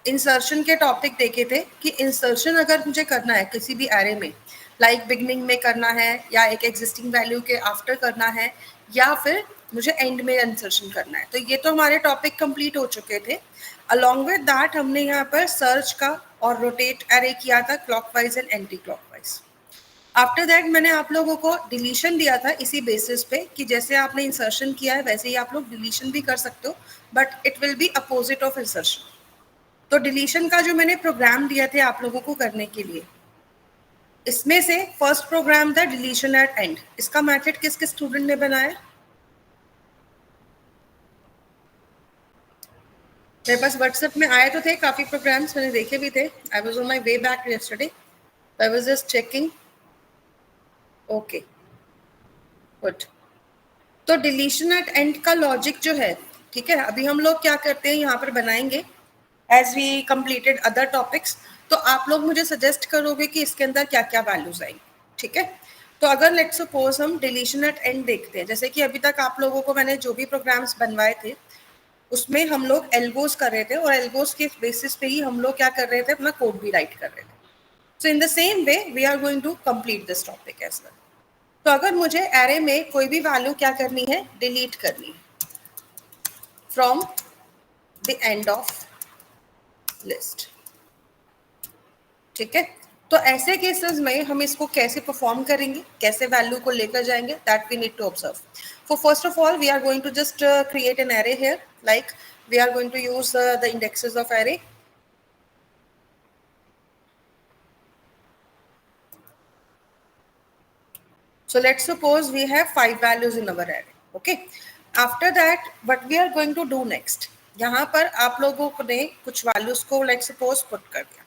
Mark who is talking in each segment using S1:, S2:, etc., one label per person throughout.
S1: Insertion के topic देखे थे कि इंसर्शन अगर मुझे करना है किसी भी एरे में, लाइक बिगनिंग में करना है या एक एग्जिस्टिंग वैल्यू के आफ्टर करना है या फिर मुझे एंड में इंसर्शन करना है, तो ये तो हमारे टॉपिक कंप्लीट हो चुके थे। अलॉन्ग विद दैट हमने यहाँ पर सर्च का और रोटेट एरे किया था clockwise and anti clockwise. After that मैंने आप लोगों को डिलीशन दिया था इसी बेसिस पे कि जैसे आपने इंसर्शन किया है वैसे ही आप लोग डिलीशन भी कर सकते हो, but it will be opposite of insertion. तो डिलीशन का जो मैंने प्रोग्राम दिया थे आप लोगों को करने के लिए, इसमें से फर्स्ट प्रोग्राम था डिलीशन एट एंड। इसका मैथड किस किस स्टूडेंट ने बनाया? मेरे पास व्हाट्सएप में आए तो थे काफी प्रोग्राम्स, मैंने देखे भी थे। I was on my way back yesterday, I was just checking. Okay good. तो डिलीशन एट एंड का लॉजिक जो है, ठीक है, अभी हम लोग क्या करते हैं यहाँ पर बनाएंगे as we completed other topics. तो आप लोग मुझे सजेस्ट करोगे कि इसके अंदर क्या क्या वैल्यूज आएंगी, ठीक है। तो अगर लेट्स सपोज हम डिलीशन एट एंड देखते हैं, जैसे कि अभी तक आप लोगों को मैंने जो भी प्रोग्राम्स बनवाए थे उसमें हम लोग एल्गोस कर रहे थे और एल्गोस के बेसिस पे ही हम लोग क्या कर रहे थे, अपना कोड भी राइट कर रहे थे। So in the same way we are going to complete this topic as well. तो अगर मुझे एरे में कोई भी वैल्यू क्या करनी है, डिलीट करनी है from the end of list, ठीक है। तो ऐसे केसेस में हम इसको कैसे परफॉर्म करेंगे, कैसे वैल्यू को लेकर जाएंगे, that we need to observe. For first of all, we are going to just create an array here, like we are going to use the indexes of array. So let's suppose we have 5 values in our array, okay. After that, what we are going to do next, यहाँ पर आप लोगों ने कुछ values को let's suppose put कर दिया,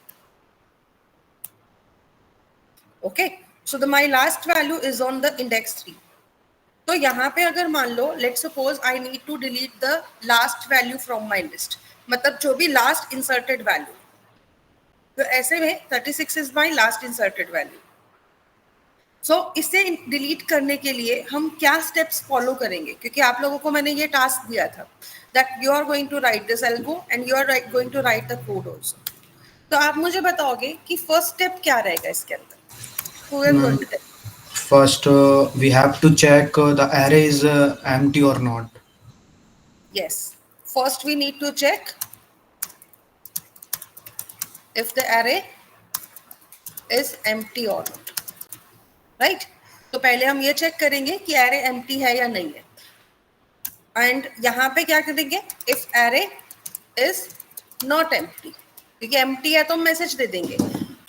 S1: okay. So my last value is on the index 3. तो यहाँ पे अगर मान लो let's suppose I need to delete the last value from my list, मतलब जो भी लास्ट इंसर्टेड वैल्यू, तो ऐसे में 36 is my last inserted value. So इसे डिलीट करने के लिए हम क्या स्टेप्स फॉलो करेंगे, क्योंकि आप लोगों को मैंने ये टास्क दिया था that you are going to write this algo and you are going to write the code also. तो आप मुझे बताओगे कि फर्स्ट स्टेप क्या रहेगा इसके अंदर? Who is going to tell?
S2: First, we have to check the array is empty or not.
S1: Yes, first we need to check if the array is empty or not, right? तो पहले हम ये check करेंगे कि array empty है या नहीं है, एंड यहाँ पे क्या करेंगे, if array is not empty, क्योंकि empty है तो हम मैसेज दे देंगे,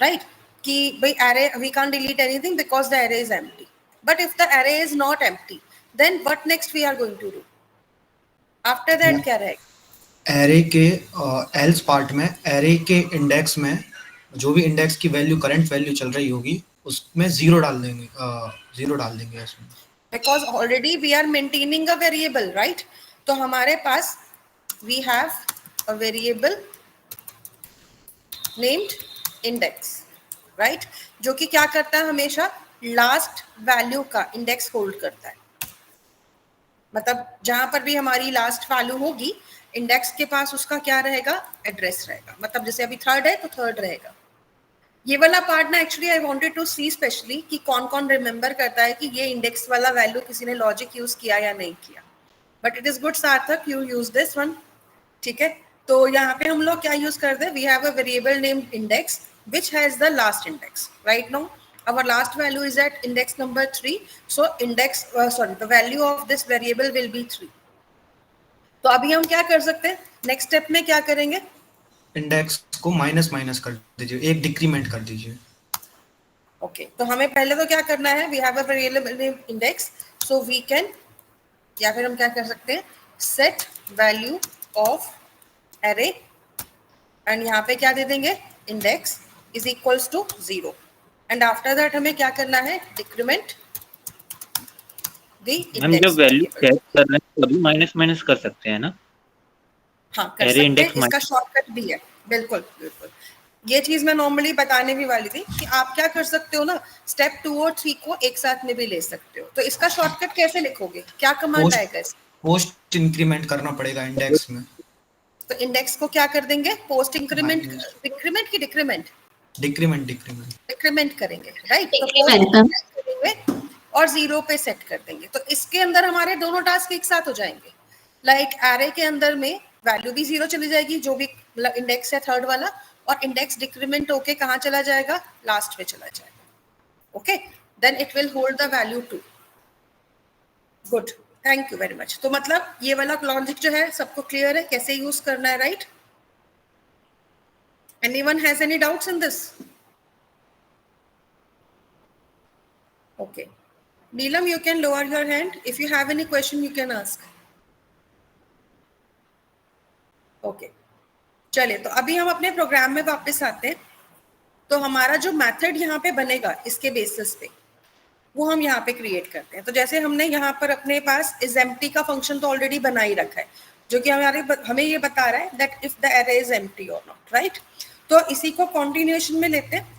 S1: right? कि भाई array we can't delete anything because the array is empty. But if the array is not empty, then what next we are going to do? After that क्या रहेगा?
S2: Array के else part में array के index में जो भी index की value current value चल रही होगी उसमें जीरो डाल देंगे इसमें,
S1: because already we are maintaining a variable, right? तो हमारे पास we have a variable named index, right? जो कि क्या करता है, हमेशा लास्ट वैल्यू का इंडेक्स होल्ड करता है, मतलब जहां पर भी हमारी लास्ट वैल्यू होगी इंडेक्स के पास उसका क्या रहेगा, एड्रेस रहेगा। मतलब जैसे अभी थर्ड है तो थर्ड रहेगा। ये वाला पार्ट ना actually I wanted to see specially कि कौन कौन रिमेंबर करता है कि ये इंडेक्स वाला वैल्यू किसी ने लॉजिक यूज किया या नहीं किया, बट इट इज गुड सार्थक यू यूज दिस वन, ठीक है। तो यहाँ पे हम लोग क्या यूज करते हैं, we have a variable named index which has the last index. Right now our last value is at index number 3, so index the value of this variable will be 3. तो अभी हम क्या कर सकते हैं, नेक्स्ट स्टेप में क्या करेंगे,
S2: इंडेक्स को माइनस माइनस कर दीजिए, एक डिक्रीमेंट कर दीजिए।
S1: ओके तो हमें पहले तो क्या करना है, we have a variable name index, so we can, या फिर हम क्या कर सकते हैं, set value of array, and यहाँ पे क्या दे देंगे, index is equals to 0, and after that हमें क्या करना है, डिक्रीमेंट द इंडेक्स।
S3: हम जब वैल्यू चेक कर रहे हैं तभी माइनस माइनस कर सकते हैं ना?
S1: हाँ कर सकते हैं, इसका शॉर्टकट भी है, बिल्कुल बिल्कुल। ये चीज मैं नॉर्मली बताने भी वाली थी कि आप क्या कर सकते हो ना, स्टेप 2 और 3 को एक साथ में भी ले सकते हो। तो इसका शॉर्टकट कैसे लिखोगे, क्या कमांड आएगा इसका?
S2: पोस्ट इंक्रीमेंट करना पड़ेगा इंडेक्स में।
S1: तो इंडेक्स को क्या कर देंगे, पोस्ट इंक्रीमेंट, इंक्रीमेंट की डिक्रीमेंट, डिक्रीमेंट करेंगे, राइट। तो पोस्ट करेंगे और 0 पे सेट कर देंगे। तो इसके अंदर हमारे दोनों टास्क एक साथ हो जाएंगे। लाइक एरे के अंदर में वैल्यू भी 0 चली जाएगी, जो भी इंडेक्स है थर्ड वाला, और इंडेक्स डिक्रीमेंट होके कहाँ चला जाएगा, लास्ट में चला जाएगा। Okay, then it will hold the value 2। Good, thank you very much. तो मतलब ये वाला लॉजिक जो है सबको क्लियर है कैसे यूज करना है, right? Anyone has any doubts in this? Okay, Neelam, you can lower your hand. If you have any question, you can ask. Okay. चलिए, तो अभी हम अपने प्रोग्राम में वापस आते हैं। तो हमारा जो मेथड यहाँ पे बनेगा इसके बेसिस पे, वो हम यहाँ पे क्रिएट करते हैं। तो जैसे हमने यहाँ पर अपने पास is empty का फंक्शन तो ऑलरेडी बना ही रखा है, जो कि हमें ये बता रहा है that if the array is empty or not, right? तो इसी को कॉन्टिन्यूएशन में लेते हैं।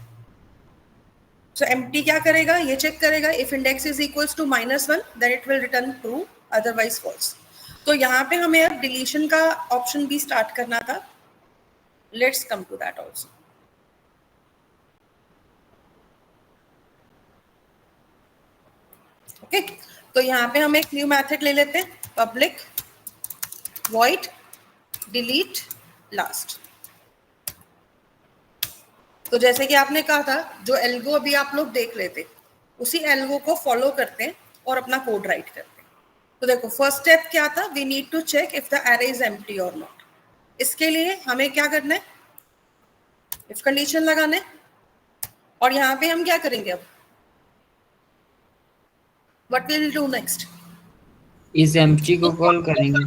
S1: So empty क्या करेगा, ये चेक करेगा if index is equals to -1 then it will return true, otherwise false. तो यहाँ पे हमें अब डिलीशन का ऑप्शन भी स्टार्ट करना था। Let's come to that also. Okay, तो यहाँ पे हम एक न्यू मेथड ले लेते हैं, पब्लिक void delete last। तो जैसे कि आपने कहा था, जो एल्गो अभी आप लोग देख रहे थे, उसी एल्गो को फॉलो करते हैं और अपना कोड राइट करते हैं। तो देखो, फर्स्ट स्टेप क्या था, we need to check if the array is empty और नॉट। इसके लिए हमें क्या करना है, इफ कंडीशन लगाना है। और यहाँ पे हम क्या करेंगे अब, व्हाट विल डू नेक्स्ट,
S4: इस एम्प्टी को कॉल करेंगे,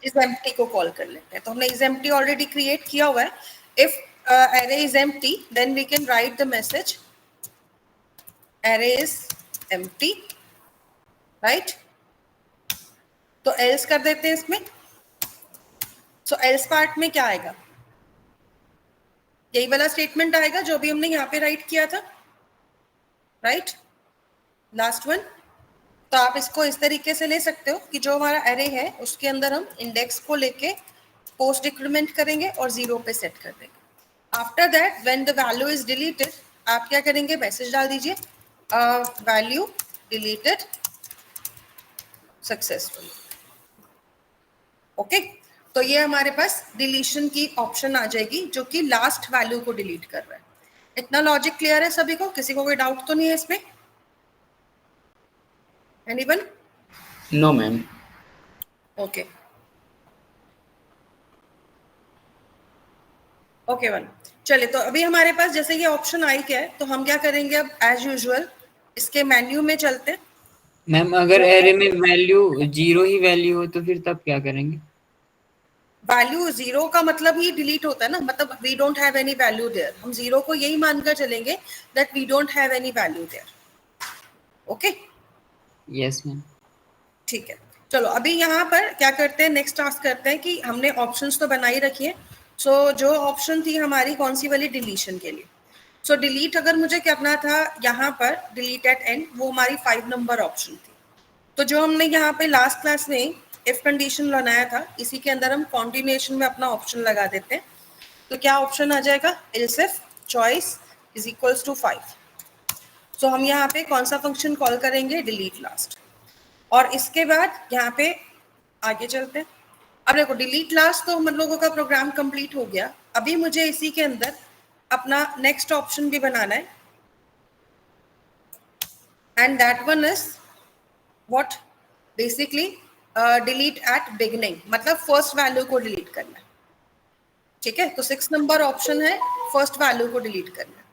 S1: इस एम्प्टी को कॉल कर लेते हैं। तो हमने इस एम्प्टी ऑलरेडी क्रिएट किया हुआ है। If array is empty, then we can write the message array is empty, right? तो else कर देते हैं इसमें। so else पार्ट में क्या आएगा, यही वाला स्टेटमेंट आएगा जो भी हमने यहाँ पे राइट किया था, राइट, लास्ट वन। तो आप इसको इस तरीके से ले सकते हो कि जो हमारा एरे है उसके अंदर हम इंडेक्स को लेके पोस्ट डिक्रीमेंट करेंगे और 0 पे सेट कर देंगे। After that when the value is deleted, आप क्या करेंगे, मैसेज डाल दीजिए वैल्यू डिलीटेड सक्सेसफुली। ओके, तो ये हमारे पास डिलीशन की ऑप्शन आ जाएगी जो कि लास्ट वैल्यू को डिलीट कर रहा है। इतना लॉजिक क्लियर है सभी को? किसी को कोई डाउट तो नहीं है इसमें? Anyone?
S4: No ma'am.
S1: Okay okay one, चलिए। तो अभी हमारे पास जैसे ये ऑप्शन आई क्या है, तो हम क्या करेंगे अब, एज यूजुअल इसके मेन्यू में चलते हैं।
S4: मैम अगर एरे में वैल्यू 0 ही वैल्यू हो तो फिर तब क्या करेंगे?
S1: वैल्यू 0 का मतलब ही डिलीट होता है ना, मतलब we don't have any value there. हम 0 को यही मानकर चलेंगे that we don't have any value there. Okay,
S4: yes ma'am.
S1: ठीक है। चलो अभी यहाँ पर क्या करते हैं, नेक्स्ट टास्क करते हैं कि हमने ऑप्शंस तो बनाई रखी है। सो जो ऑप्शन थी हमारी कौन सी वाली, डिलीशन के लिए। सो डिलीट अगर मुझे करना था यहाँ पर, डिलीट एट एंड, वो हमारी 5 नंबर ऑप्शन थी। तो जो हमने यहाँ पे लास्ट क्लास में इफ कंडीशन बनाया था, इसी के अंदर हम कॉन्टिन्यूएशन में अपना ऑप्शन लगा देते हैं। तो क्या ऑप्शन आ जाएगा, else if choice is equals to 5। So हम यहाँ पे कौन सा फंक्शन कॉल करेंगे, डिलीट लास्ट। और इसके बाद यहाँ पे आगे चलते हैं। अब देखो, डिलीट लास्ट तो हम लोगों का प्रोग्राम कंप्लीट हो गया। अभी मुझे इसी के अंदर अपना नेक्स्ट ऑप्शन भी बनाना है, and that one is what, basically delete at beginning, मतलब फर्स्ट वैल्यू को डिलीट करना है। ठीक है, तो 6 नंबर ऑप्शन है फर्स्ट वैल्यू को डिलीट करना है।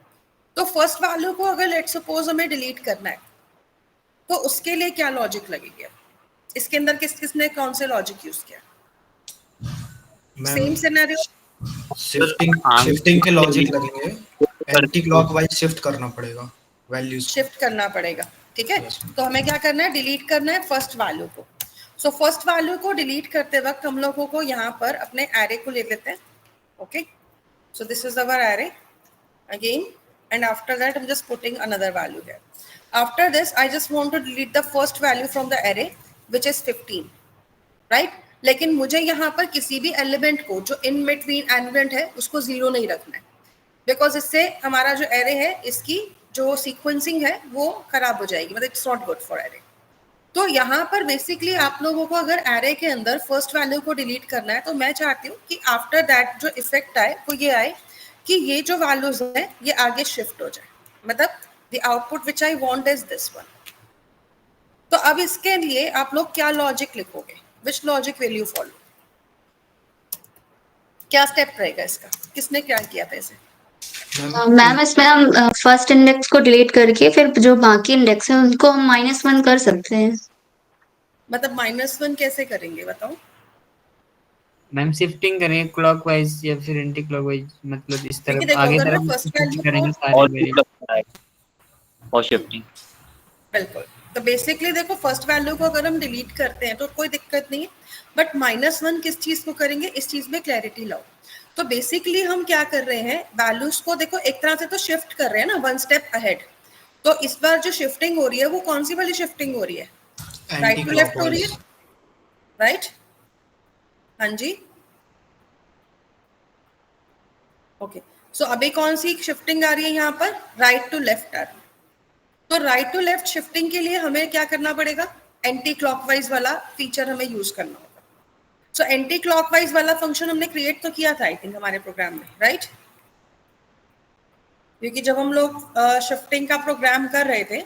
S1: तो फर्स्ट वैल्यू को अगर लेट्स सपोज हमें डिलीट करना है, तो उसके लिए क्या लॉजिक लगेगा, इसके अंदर किसने कौन से लॉजिक यूज किया? सेम सिनेरियो,
S2: शिफ्टिंग के लॉजिक लगेंगे, एंटी क्लॉकवाइज शिफ्ट करना पड़ेगा, वैल्यूज
S1: शिफ्ट करना पड़ेगा। ठीक है,
S2: Yes.
S1: तो हमें क्या करना है, डिलीट करना है फर्स्ट वैल्यू को। सो फर्स्ट वैल्यू को डिलीट करते वक्त हम लोगों को यहाँ पर अपने एरे को ले लेते हैं। Okay, so this is our array again, and after that I'm just putting another value here. After this I just want to delete the first value from the array, which is 15, right? लेकिन मुझे यहाँ पर किसी भी element को जो in between element है उसको जीरो नहीं रखना है, बिकॉज इससे हमारा जो एरे है इसकी जो सीक्वेंसिंग है वो खराब हो जाएगी, मतलब it's not good for array. तो यहाँ पर बेसिकली आप लोगों को अगर एरे के अंदर फर्स्ट वैल्यू को डिलीट करना है तो मैं चाहती हूँ कि आफ्टर दैट जो इफेक्ट आए वो ये आए कि ये जो वैल्यूज है ये आगे शिफ्ट हो जाए, मतलब the output which I want is this one. तो अब इसके लिए आप लोग क्या लॉजिक लिखोगे, विच लॉजिक विल यू फॉलो, क्या स्टेप रहेगा इसका, किसने क्या किया था इसे?
S5: मैम इसमें हम फर्स्ट इंडेक्स को डिलीट करके फिर जो बाकी इंडेक्स है उनको हम -1 कर सकते हैं।
S1: मतलब -1 कैसे करेंगे बताओ?
S4: मैम शिफ्टिंग करेंगे क्लॉकवाइज या फिर एंटी क्लॉकवाइज, मतलब इस
S1: क्योंकि
S4: तरफ
S1: देखो
S4: आगे
S1: अगर मैं
S4: तरफ
S1: फर्स्ट
S4: शिफ्ट
S1: वैल्यू को,
S4: करेंगे सारे
S3: और
S4: वेरिएबल।
S3: और शिफ्टिंग
S1: बिल्कुल, तो बेसिकली देखो फर्स्ट वैल्यू को अगर हम डिलीट करते हैं तो कोई दिक्कत नहीं है, बट -1 किस चीज को करेंगे इस चीज में क्लैरिटी लाओ। तो बेसिकली हम क्या कर रहे हैं, वैल्यूज को देखो एक तरह से तो शिफ्ट कर रहे हैं ना, वन स्टेप अहेड। तो इस बार जो शिफ्टिंग हो रही है वो कौन सी वाली शिफ्टिंग हो रही है, राइट टू लेफ्ट हो रही है, राइट? हाँ जी, ओके। सो अभी कौन सी शिफ्टिंग आ रही है यहाँ पर, राइट टू लेफ्ट आ रही है। तो राइट टू लेफ्ट शिफ्टिंग के लिए हमें क्या करना पड़ेगा, एंटी क्लॉकवाइज वाला फीचर हमें यूज करना होगा। सो एंटी क्लॉकवाइज वाला फंक्शन हमने क्रिएट तो किया था आई थिंक हमारे प्रोग्राम में, राइट? क्योंकि जब हम लोग शिफ्टिंग का प्रोग्राम कर रहे थे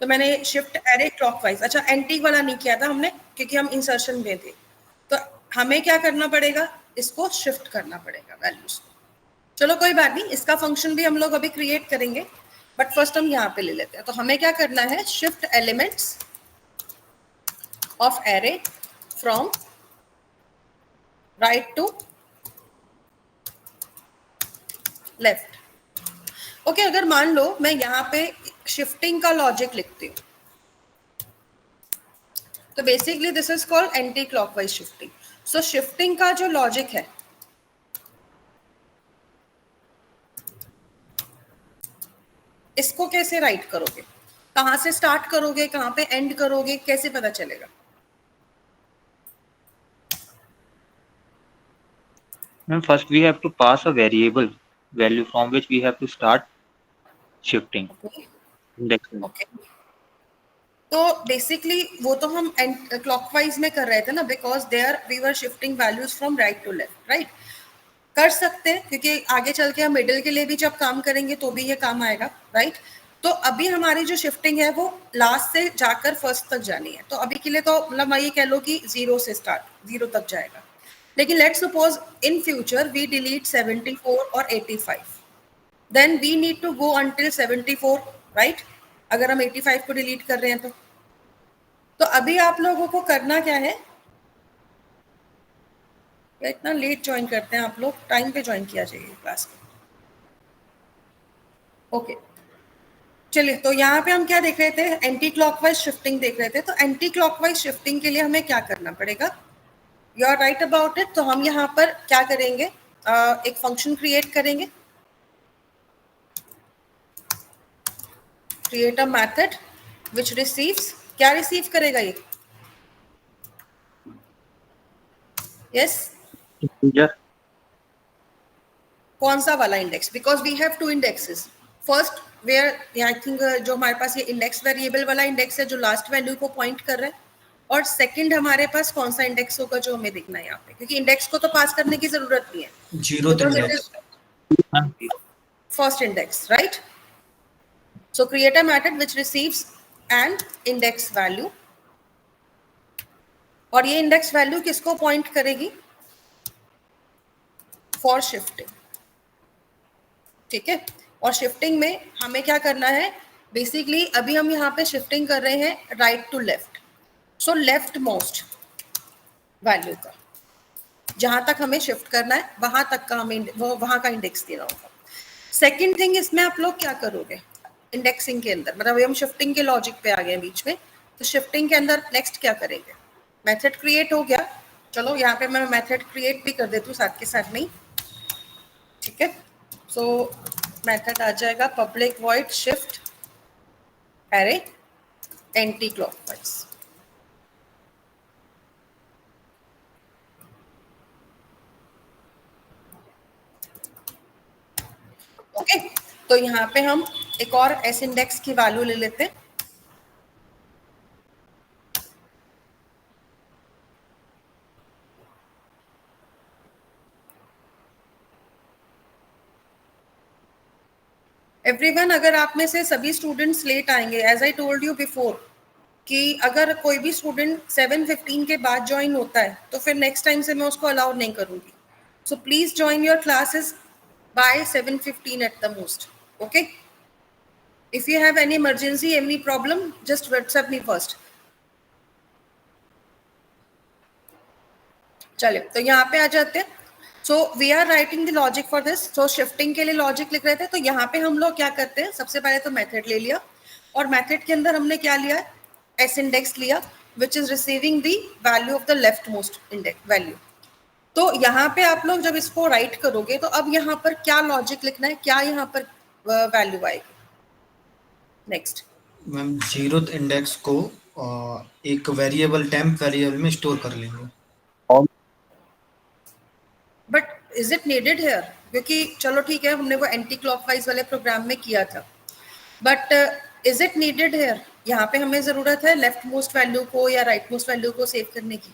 S1: तो मैंने शिफ्ट एरे क्लॉकवाइज, अच्छा एंटी वाला नहीं किया था हमने क्योंकि हम इंसर्शन में थे। तो हमें क्या करना पड़ेगा, इसको शिफ्ट करना पड़ेगा वैल्यूज को। चलो कोई बात नहीं, इसका फंक्शन भी हम लोग अभी क्रिएट करेंगे, बट फर्स्ट हम यहाँ पे ले लेते हैं। तो हमें क्या करना है, shift elements of array from right to left. Okay, अगर मान लो मैं यहाँ पे शिफ्टिंग का लॉजिक लिखती हूँ तो basically this is called anti clockwise shifting. So shifting का जो लॉजिक है इसको कैसे राइट करोगे, कहाँ से स्टार्ट करोगे, कहाँ पे एंड करोगे, कैसे पता चलेगा?
S3: Ma'am first we have to pass a variable value from which we have to start shifting indexing.
S1: Okay, तो बेसिकली वो तो हम क्लॉकवाइज में कर रहे थे ना, because there we were shifting values from right to left, right? कर सकते हैं क्योंकि आगे चल के हम मिडिल के लिए भी जब काम करेंगे तो भी ये काम आएगा, राइट? तो अभी हमारी जो शिफ्टिंग है वो लास्ट से जाकर फर्स्ट तक जानी है। तो अभी के लिए तो मतलब ये कह लो कि 0 से स्टार्ट 0 तक जाएगा। लेकिन let's suppose in future we delete 74 और 85, then we need to go until 74, right? अगर हम 85 को डिलीट कर रहे हैं तो अभी आप लोगों को करना क्या है, या इतना लेट ज्वाइन करते हैं आप लोग, टाइम पे ज्वाइन किया चाहिए क्लास को। ओके चलिए, तो यहाँ पे हम क्या देख रहे थे, एंटी क्लॉकवाइज शिफ्टिंग देख रहे थे। तो एंटी क्लॉकवाइज शिफ्टिंग के लिए हमें क्या करना पड़ेगा, you are right about it. तो हम यहाँ पर क्या करेंगे, एक फंक्शन क्रिएट करेंगे, create a method which receives, क्या रिसीव करेगा ये, यस
S3: इंटीजर
S1: कौन सा वाला index, because we have two indexes. First where I think जो हमारे पास ये इंडेक्स वेरिएबल वाला इंडेक्स है जो लास्ट वैल्यू को पॉइंट कर रहा है, और सेकंड हमारे पास कौन सा इंडेक्स होगा जो हमें दिखना है यहाँ पे, क्योंकि इंडेक्स को तो पास करने की जरूरत नहीं है,
S2: zero index.
S1: First index, right? So create a method which receives N index value, और ये इंडेक्स वैल्यू किसको पॉइंट करेगी, फॉर शिफ्टिंग, ठीक है? और शिफ्टिंग में हमें क्या करना है, बेसिकली अभी हम यहाँ पे शिफ्टिंग कर रहे हैं right to left. So left most value का जहां तक हमें शिफ्ट करना है वहां तक का हमें वहां का इंडेक्स देना होगा। सेकेंड थिंग, इसमें आप लोग क्या करोगे इंडेक्सिंग के अंदर, मतलब हम शिफ्टिंग के लॉजिक पे आ गए बीच में, तो शिफ्टिंग के अंदर नेक्स्ट क्या करेंगे, मेथड क्रिएट हो गया। चलो यहाँ पे मैं मेथड क्रिएट भी कर देती हूँ साथ के साथ में, ठीक है? सो मेथड आ जाएगा public void shift array anti clockwise. Okay, तो यहाँ पे हम एक और एस इंडेक्स की वैल्यू ले लेते हैं। एवरीवन, अगर आप में से सभी स्टूडेंट्स लेट आएंगे, as I told you before, कि अगर कोई भी स्टूडेंट 7:15 के बाद ज्वाइन होता है तो फिर नेक्स्ट टाइम से मैं उसको अलाउ नहीं करूंगी। So please join your classes by 7:15 at the most. Okay, if you have any emergency, any problem, just WhatsApp me first. चलिए, तो यहाँ पे आ जाते हैं। So we are writing the logic for this. So shifting के लिए logic लिख रहे थे, तो यहाँ पे हम लोग क्या करते हैं, सबसे पहले तो मेथड ले लिया, और मेथड के अंदर हमने क्या लिया, एस इंडेक्स लिया, which is receiving the value of the left most index value. तो यहाँ पे आप लोग जब इसको राइट करोगे तो अब यहाँ पर क्या लॉजिक लिखना है, क्या यहाँ पर वैल्यू आएगी। नेक्स्ट
S2: मैम, जीरोथ इंडेक्स को एक वेरिएबल टेम्प वेरिएबल में स्टोर कर लेंगे।
S1: But is it needed here? क्योंकि चलो ठीक है, हमने वो एंटी क्लॉकवाइज वाले प्रोग्राम में किया था, but is it needed here? यहाँ पे हमें जरूरत है लेफ्ट मोस्ट वैल्यू को या राइट मोस्ट वैल्यू को सेव करने की?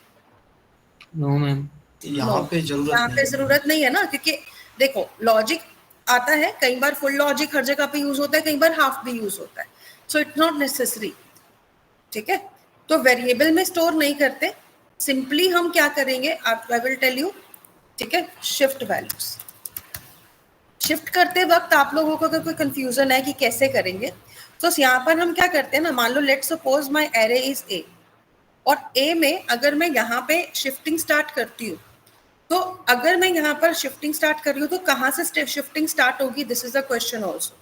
S4: नो मैम,
S2: यहाँ पे
S1: जरूरत नहीं है ना, क्योंकि देखो लॉजिक आता है, कई बार फुल लॉजिक हर जगह पे यूज होता है, कई बार हाफ भी यूज होता है, सो इट्स नॉट नेसेसरी। ठीक है, तो वेरिएबल में स्टोर नहीं करते, सिंपली हम क्या करेंगे, आई विल टेल यू। ठीक है, शिफ्ट वैल्यूज। शिफ्ट करते वक्त आप लोगों को अगर कोई कंफ्यूजन है कि कैसे करेंगे, तो यहाँ पर हम क्या करते हैं ना, मान लो let's suppose my array is A, और ए में अगर मैं यहाँ पे शिफ्टिंग स्टार्ट करती हूँ, तो अगर मैं यहाँ पर शिफ्टिंग स्टार्ट कर रही हूँ तो कहाँ से शिफ्टिंग स्टार्ट होगी, this is the question also.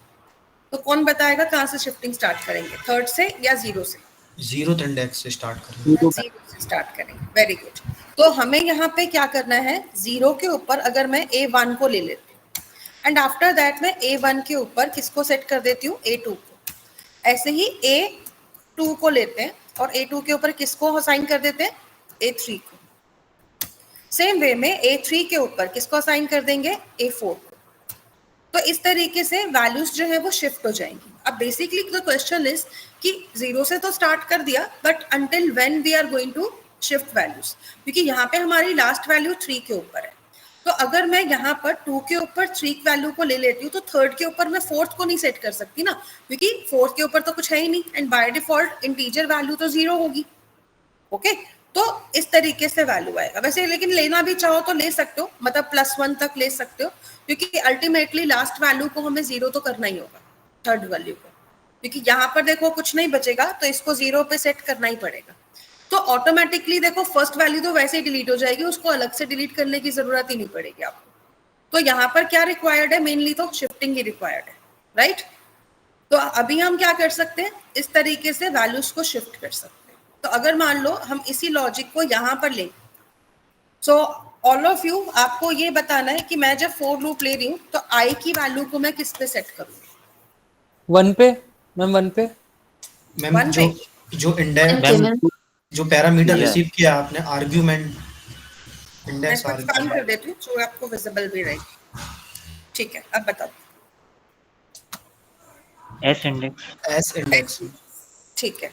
S1: तो कौन बताएगा कहाँ से शिफ्टिंग स्टार्ट करेंगे, थर्ड से या जीरो से?
S2: जीरोथ इंडेक्स से स्टार्ट करेंगे।
S1: जीरो से स्टार्ट करेंगे, वेरी गुड। तो हमें यहाँ पे क्या करना है, जीरो के ऊपर अगर मैं A1 को ले लेती हूँ, एंड आफ्टर दैट मैं A1 के ऊपर किसको सेट कर देती हूँ, A2 को। ऐसे ही A2 को लेते हैं और A2 के ऊपर किसको असाइन कर देते हैं, A3 को। सेम वे में A3 के ऊपर किसको असाइन कर देंगे, A4 को। तो इस तरीके से वैल्यूज जो है वो शिफ्ट हो जाएंगी। अब बेसिकली द क्वेश्चन इज कि जीरो से तो स्टार्ट कर दिया, but until when we are going to shift values, क्योंकि यहाँ पे हमारी लास्ट वैल्यू 3 के ऊपर है। तो अगर मैं यहाँ पर 2 के ऊपर 3 वैल्यू को ले लेती हूँ, तो थर्ड के ऊपर मैं फोर्थ को नहीं सेट कर सकती ना, क्योंकि फोर्थ के ऊपर तो कुछ है ही नहीं, and by default integer value तो 0 होगी। ओके, तो इस तरीके से वैल्यू आएगा। वैसे लेकिन लेना भी चाहो तो ले सकते हो, मतलब +1 तक ले सकते हो, क्योंकि अल्टीमेटली लास्ट वैल्यू को हमें 0 तो करना ही होगा, थर्ड वैल्यू को, क्योंकि यहाँ पर देखो कुछ नहीं बचेगा, तो इसको 0 पे सेट करना ही पड़ेगा। तो ऑटोमेटिकली देखो फर्स्ट वैल्यू तो वैसे ही डिलीट हो जाएगी, उसको अलग से डिलीट करने की जरूरत ही नहीं पड़ेगी आपको। तो यहाँ पर क्या रिक्वायर्ड है, मेनली तो शिफ्टिंग ही रिक्वायर्ड है, राइट। तो अभी हम क्या कर सकते हैं, इस तरीके से वैल्यूज को शिफ्ट कर सकते हैं। तो अगर मान लो हम इसी लॉजिक को यहाँ पर लें, सो ऑल ऑफ यू, आपको ये बताना है कि मैं जब फोर लूप ले रही हूँ तो आई की वैल्यू को मैं किस पे सेट करूँगी,
S6: 1 पे मैम, 1 पे
S2: मैम।
S1: One
S2: जो इंडेक्स,
S5: Okay, ma'am.
S2: जो पैरामीटर
S3: Yeah.
S2: रिसीव किया आपने, आर्ग्यूमेंट
S1: मैं
S2: इंडेक्स
S1: कुछ काम कर देती हूँ जो आपको विजिबल भी रहेगी। ठीक है, अब बताओ।
S3: S index,
S2: S index.
S1: ठीक है,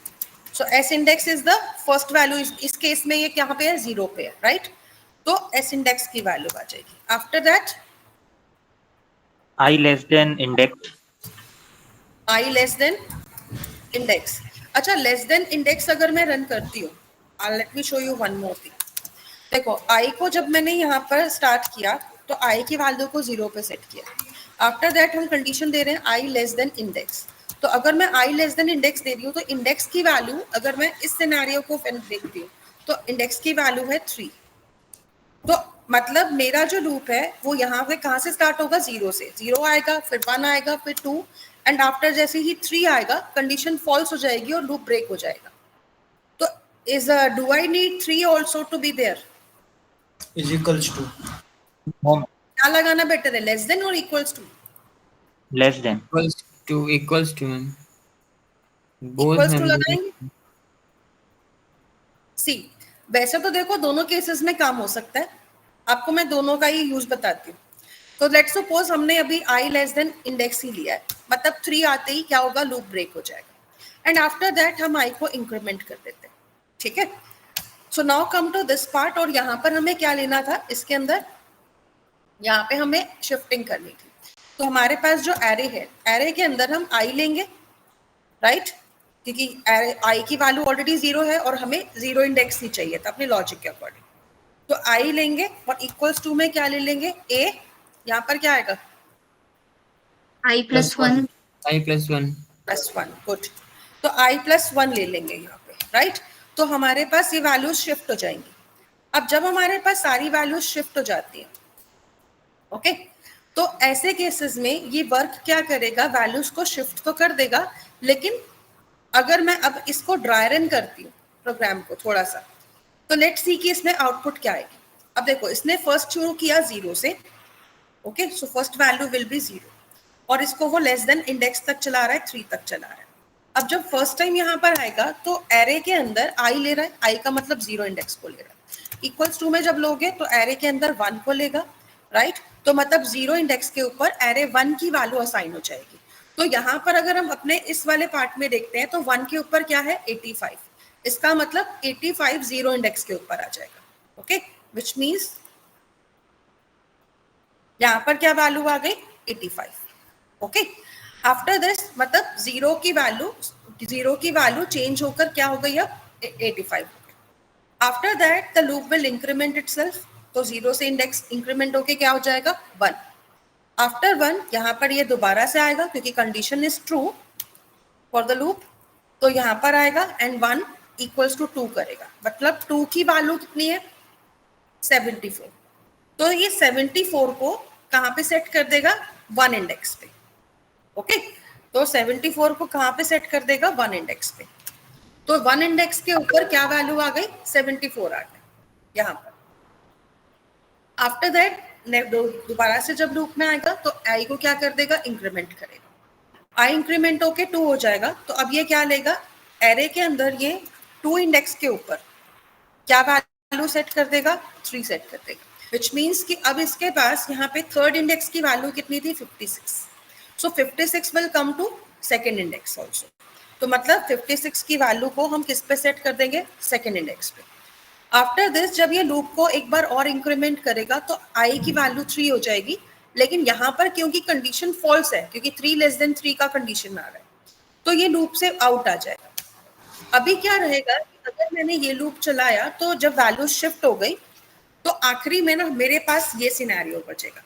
S1: so S index is the first value. इस केस में ये यहाँ पे है, 0 पे है, राइट। तो एस इंडेक्स की वैल्यू आ जाएगी। After that
S3: I less than index,
S1: I less than index. अच्छा, लेस देन इंडेक्स अगर मैं रन करती हूँ, let me show you one more thing. देखो आई को जब मैंने यहाँ पर स्टार्ट किया तो आई की वैल्यू को 0 पे सेट किया। आफ्टर दैट हम कंडीशन दे रहे हैं आई लेस देन इंडेक्स। तो अगर मैं आई लेस देन इंडेक्स दे रही हूँ तो इंडेक्स की वैल्यू, अगर मैं इस सिनेरियो को देखती हूँ तो इंडेक्स की वैल्यू है 3। तो मतलब मेरा जो लूप है वो यहाँ पे कहाँ से स्टार्ट होगा, 0 से। 0 आएगा, फिर 1 आएगा, फिर 2, एंड आफ्टर जैसे ही 3 आएगा कंडीशन फॉल्स हो जाएगी और लूप ब्रेक हो जाएगा। तो is do I need 3 also to be there,
S2: is equals to,
S1: क्या लगाना बेटर है, लेस देन और equals to?
S3: Less than,
S4: equals to ma'am,
S1: equals to
S4: ma'am.
S1: लगाएंगे। सी, वैसे तो देखो दोनों केसेस में काम हो सकता है, आपको मैं दोनों का ही यूज बताती हूँ। तो लेट्स सपोज हमने अभी आई लेस देन इंडेक्स ही लिया है, मतलब 3 आते ही क्या होगा, लूप ब्रेक हो जाएगा एंड आफ्टर दैट हम आई को इंक्रीमेंट कर देते हैं, ठीक है। So now come to this part, और यहाँ पर हमें क्या लेना था इसके अंदर, यहाँ पे हमें शिफ्टिंग करनी थी। तो हमारे पास जो एरे है, एरे के अंदर हम आई लेंगे, राइट, क्योंकि आई की वैल्यू ऑलरेडी 0 है और हमें 0 इंडेक्स ही चाहिए था अपने लॉजिक के अकॉर्डिंग। तो आई लेंगे और इक्वल्स टू में क्या ले लेंगे, ए, यहाँ पर क्या आएगा,
S5: I plus 1
S4: I plus 1
S1: +1, good. तो आई +1 ले लेंगे यहाँ पे, राइट। तो हमारे पास ये वैल्यूज शिफ्ट हो जाएंगी। अब जब हमारे पास सारी वैल्यूज शिफ्ट हो जाती है, ओके, तो ऐसे केसेस में ये वर्क क्या करेगा, वैल्यूज को शिफ्ट तो कर देगा, लेकिन अगर मैं अब इसको ड्राई रन करती हूँ प्रोग्राम को थोड़ा सा, तो लेट्स सी कि इसमें आउटपुट क्या आएगी। अब देखो, इसने फर्स्ट शुरू किया 0 से, okay, so first value will be 0, और इसको वो लेस देन इंडेक्स तक चला रहा है, 3 तक चला रहा है। अब जब फर्स्ट टाइम यहाँ पर आएगा तो एरे के अंदर आई ले रहा है, आई का मतलब 0 इंडेक्स को ले रहा है। इक्वल्स टू में जब लोगे तो एरे के अंदर 1 को लेगा, राइट, तो मतलब 0 इंडेक्स के ऊपर एरे 1 की वैल्यू असाइन हो जाएगी। तो यहाँ पर अगर हम अपने इस वाले पार्ट में देखते हैं तो 1 के ऊपर क्या है, 85, इसका मतलब 85 0 इंडेक्स के ऊपर आ जाएगा, ओके, विच मीन्स यहाँ पर क्या वैल्यू आ गई, 85, ओके। आफ्टर दिस मतलब 0 की वैल्यू चेंज होकर क्या हो गई, अब 85 हो गई। After that the loop will increment itself, तो 0 से इंडेक्स इंक्रीमेंट होके क्या हो जाएगा, 1। आफ्टर 1 यहाँ पर ये दोबारा से आएगा क्योंकि condition is true for the loop, तो यहाँ पर आएगा एंड 1 इक्वल्स टू 2 करेगा, मतलब 2 की वैल्यू कितनी है, 74। तो ये 74 को कहाँ पे सेट कर देगा, 1 इंडेक्स पे, ओके। तो 74 को कहाँ पे सेट कर देगा, 1 इंडेक्स पे। तो 1 इंडेक्स के ऊपर क्या वैल्यू आ गई, 74 आ गई यहाँ पर। आफ्टर दैट दोबारा से जब लूप में आएगा तो आई को क्या कर देगा, इंक्रीमेंट करेगा, आई इंक्रीमेंट होके 2 हो जाएगा। तो अब ये क्या लेगा, एरे के अंदर ये 2 इंडेक्स के ऊपर क्या वैल्यू सेट कर देगा, 3 सेट कर देगा, विच मीन्स कि अब इसके पास यहाँ पे थर्ड इंडेक्स की वैल्यू कितनी थी, 56। So 56 will come to second index also. तो मतलब 56 की वैल्यू को हम किस पे सेट कर देंगे, सेकेंड इंडेक्स पे। आफ्टर दिस जब ये लूप को एक बार और इंक्रीमेंट करेगा तो आई की वैल्यू 3 हो जाएगी, लेकिन यहाँ पर क्योंकि कंडीशन फॉल्स है, क्योंकि 3 लेस देन 3 का कंडीशन आ रहा है, तो ये लूप से आउट आ जाएगा। अभी क्या रहेगा, अगर मैंने ये लूप चलाया तो जब वैल्यू शिफ्ट हो गई तो आखिरी में ना मेरे पास ये सिनेरियो बचेगा,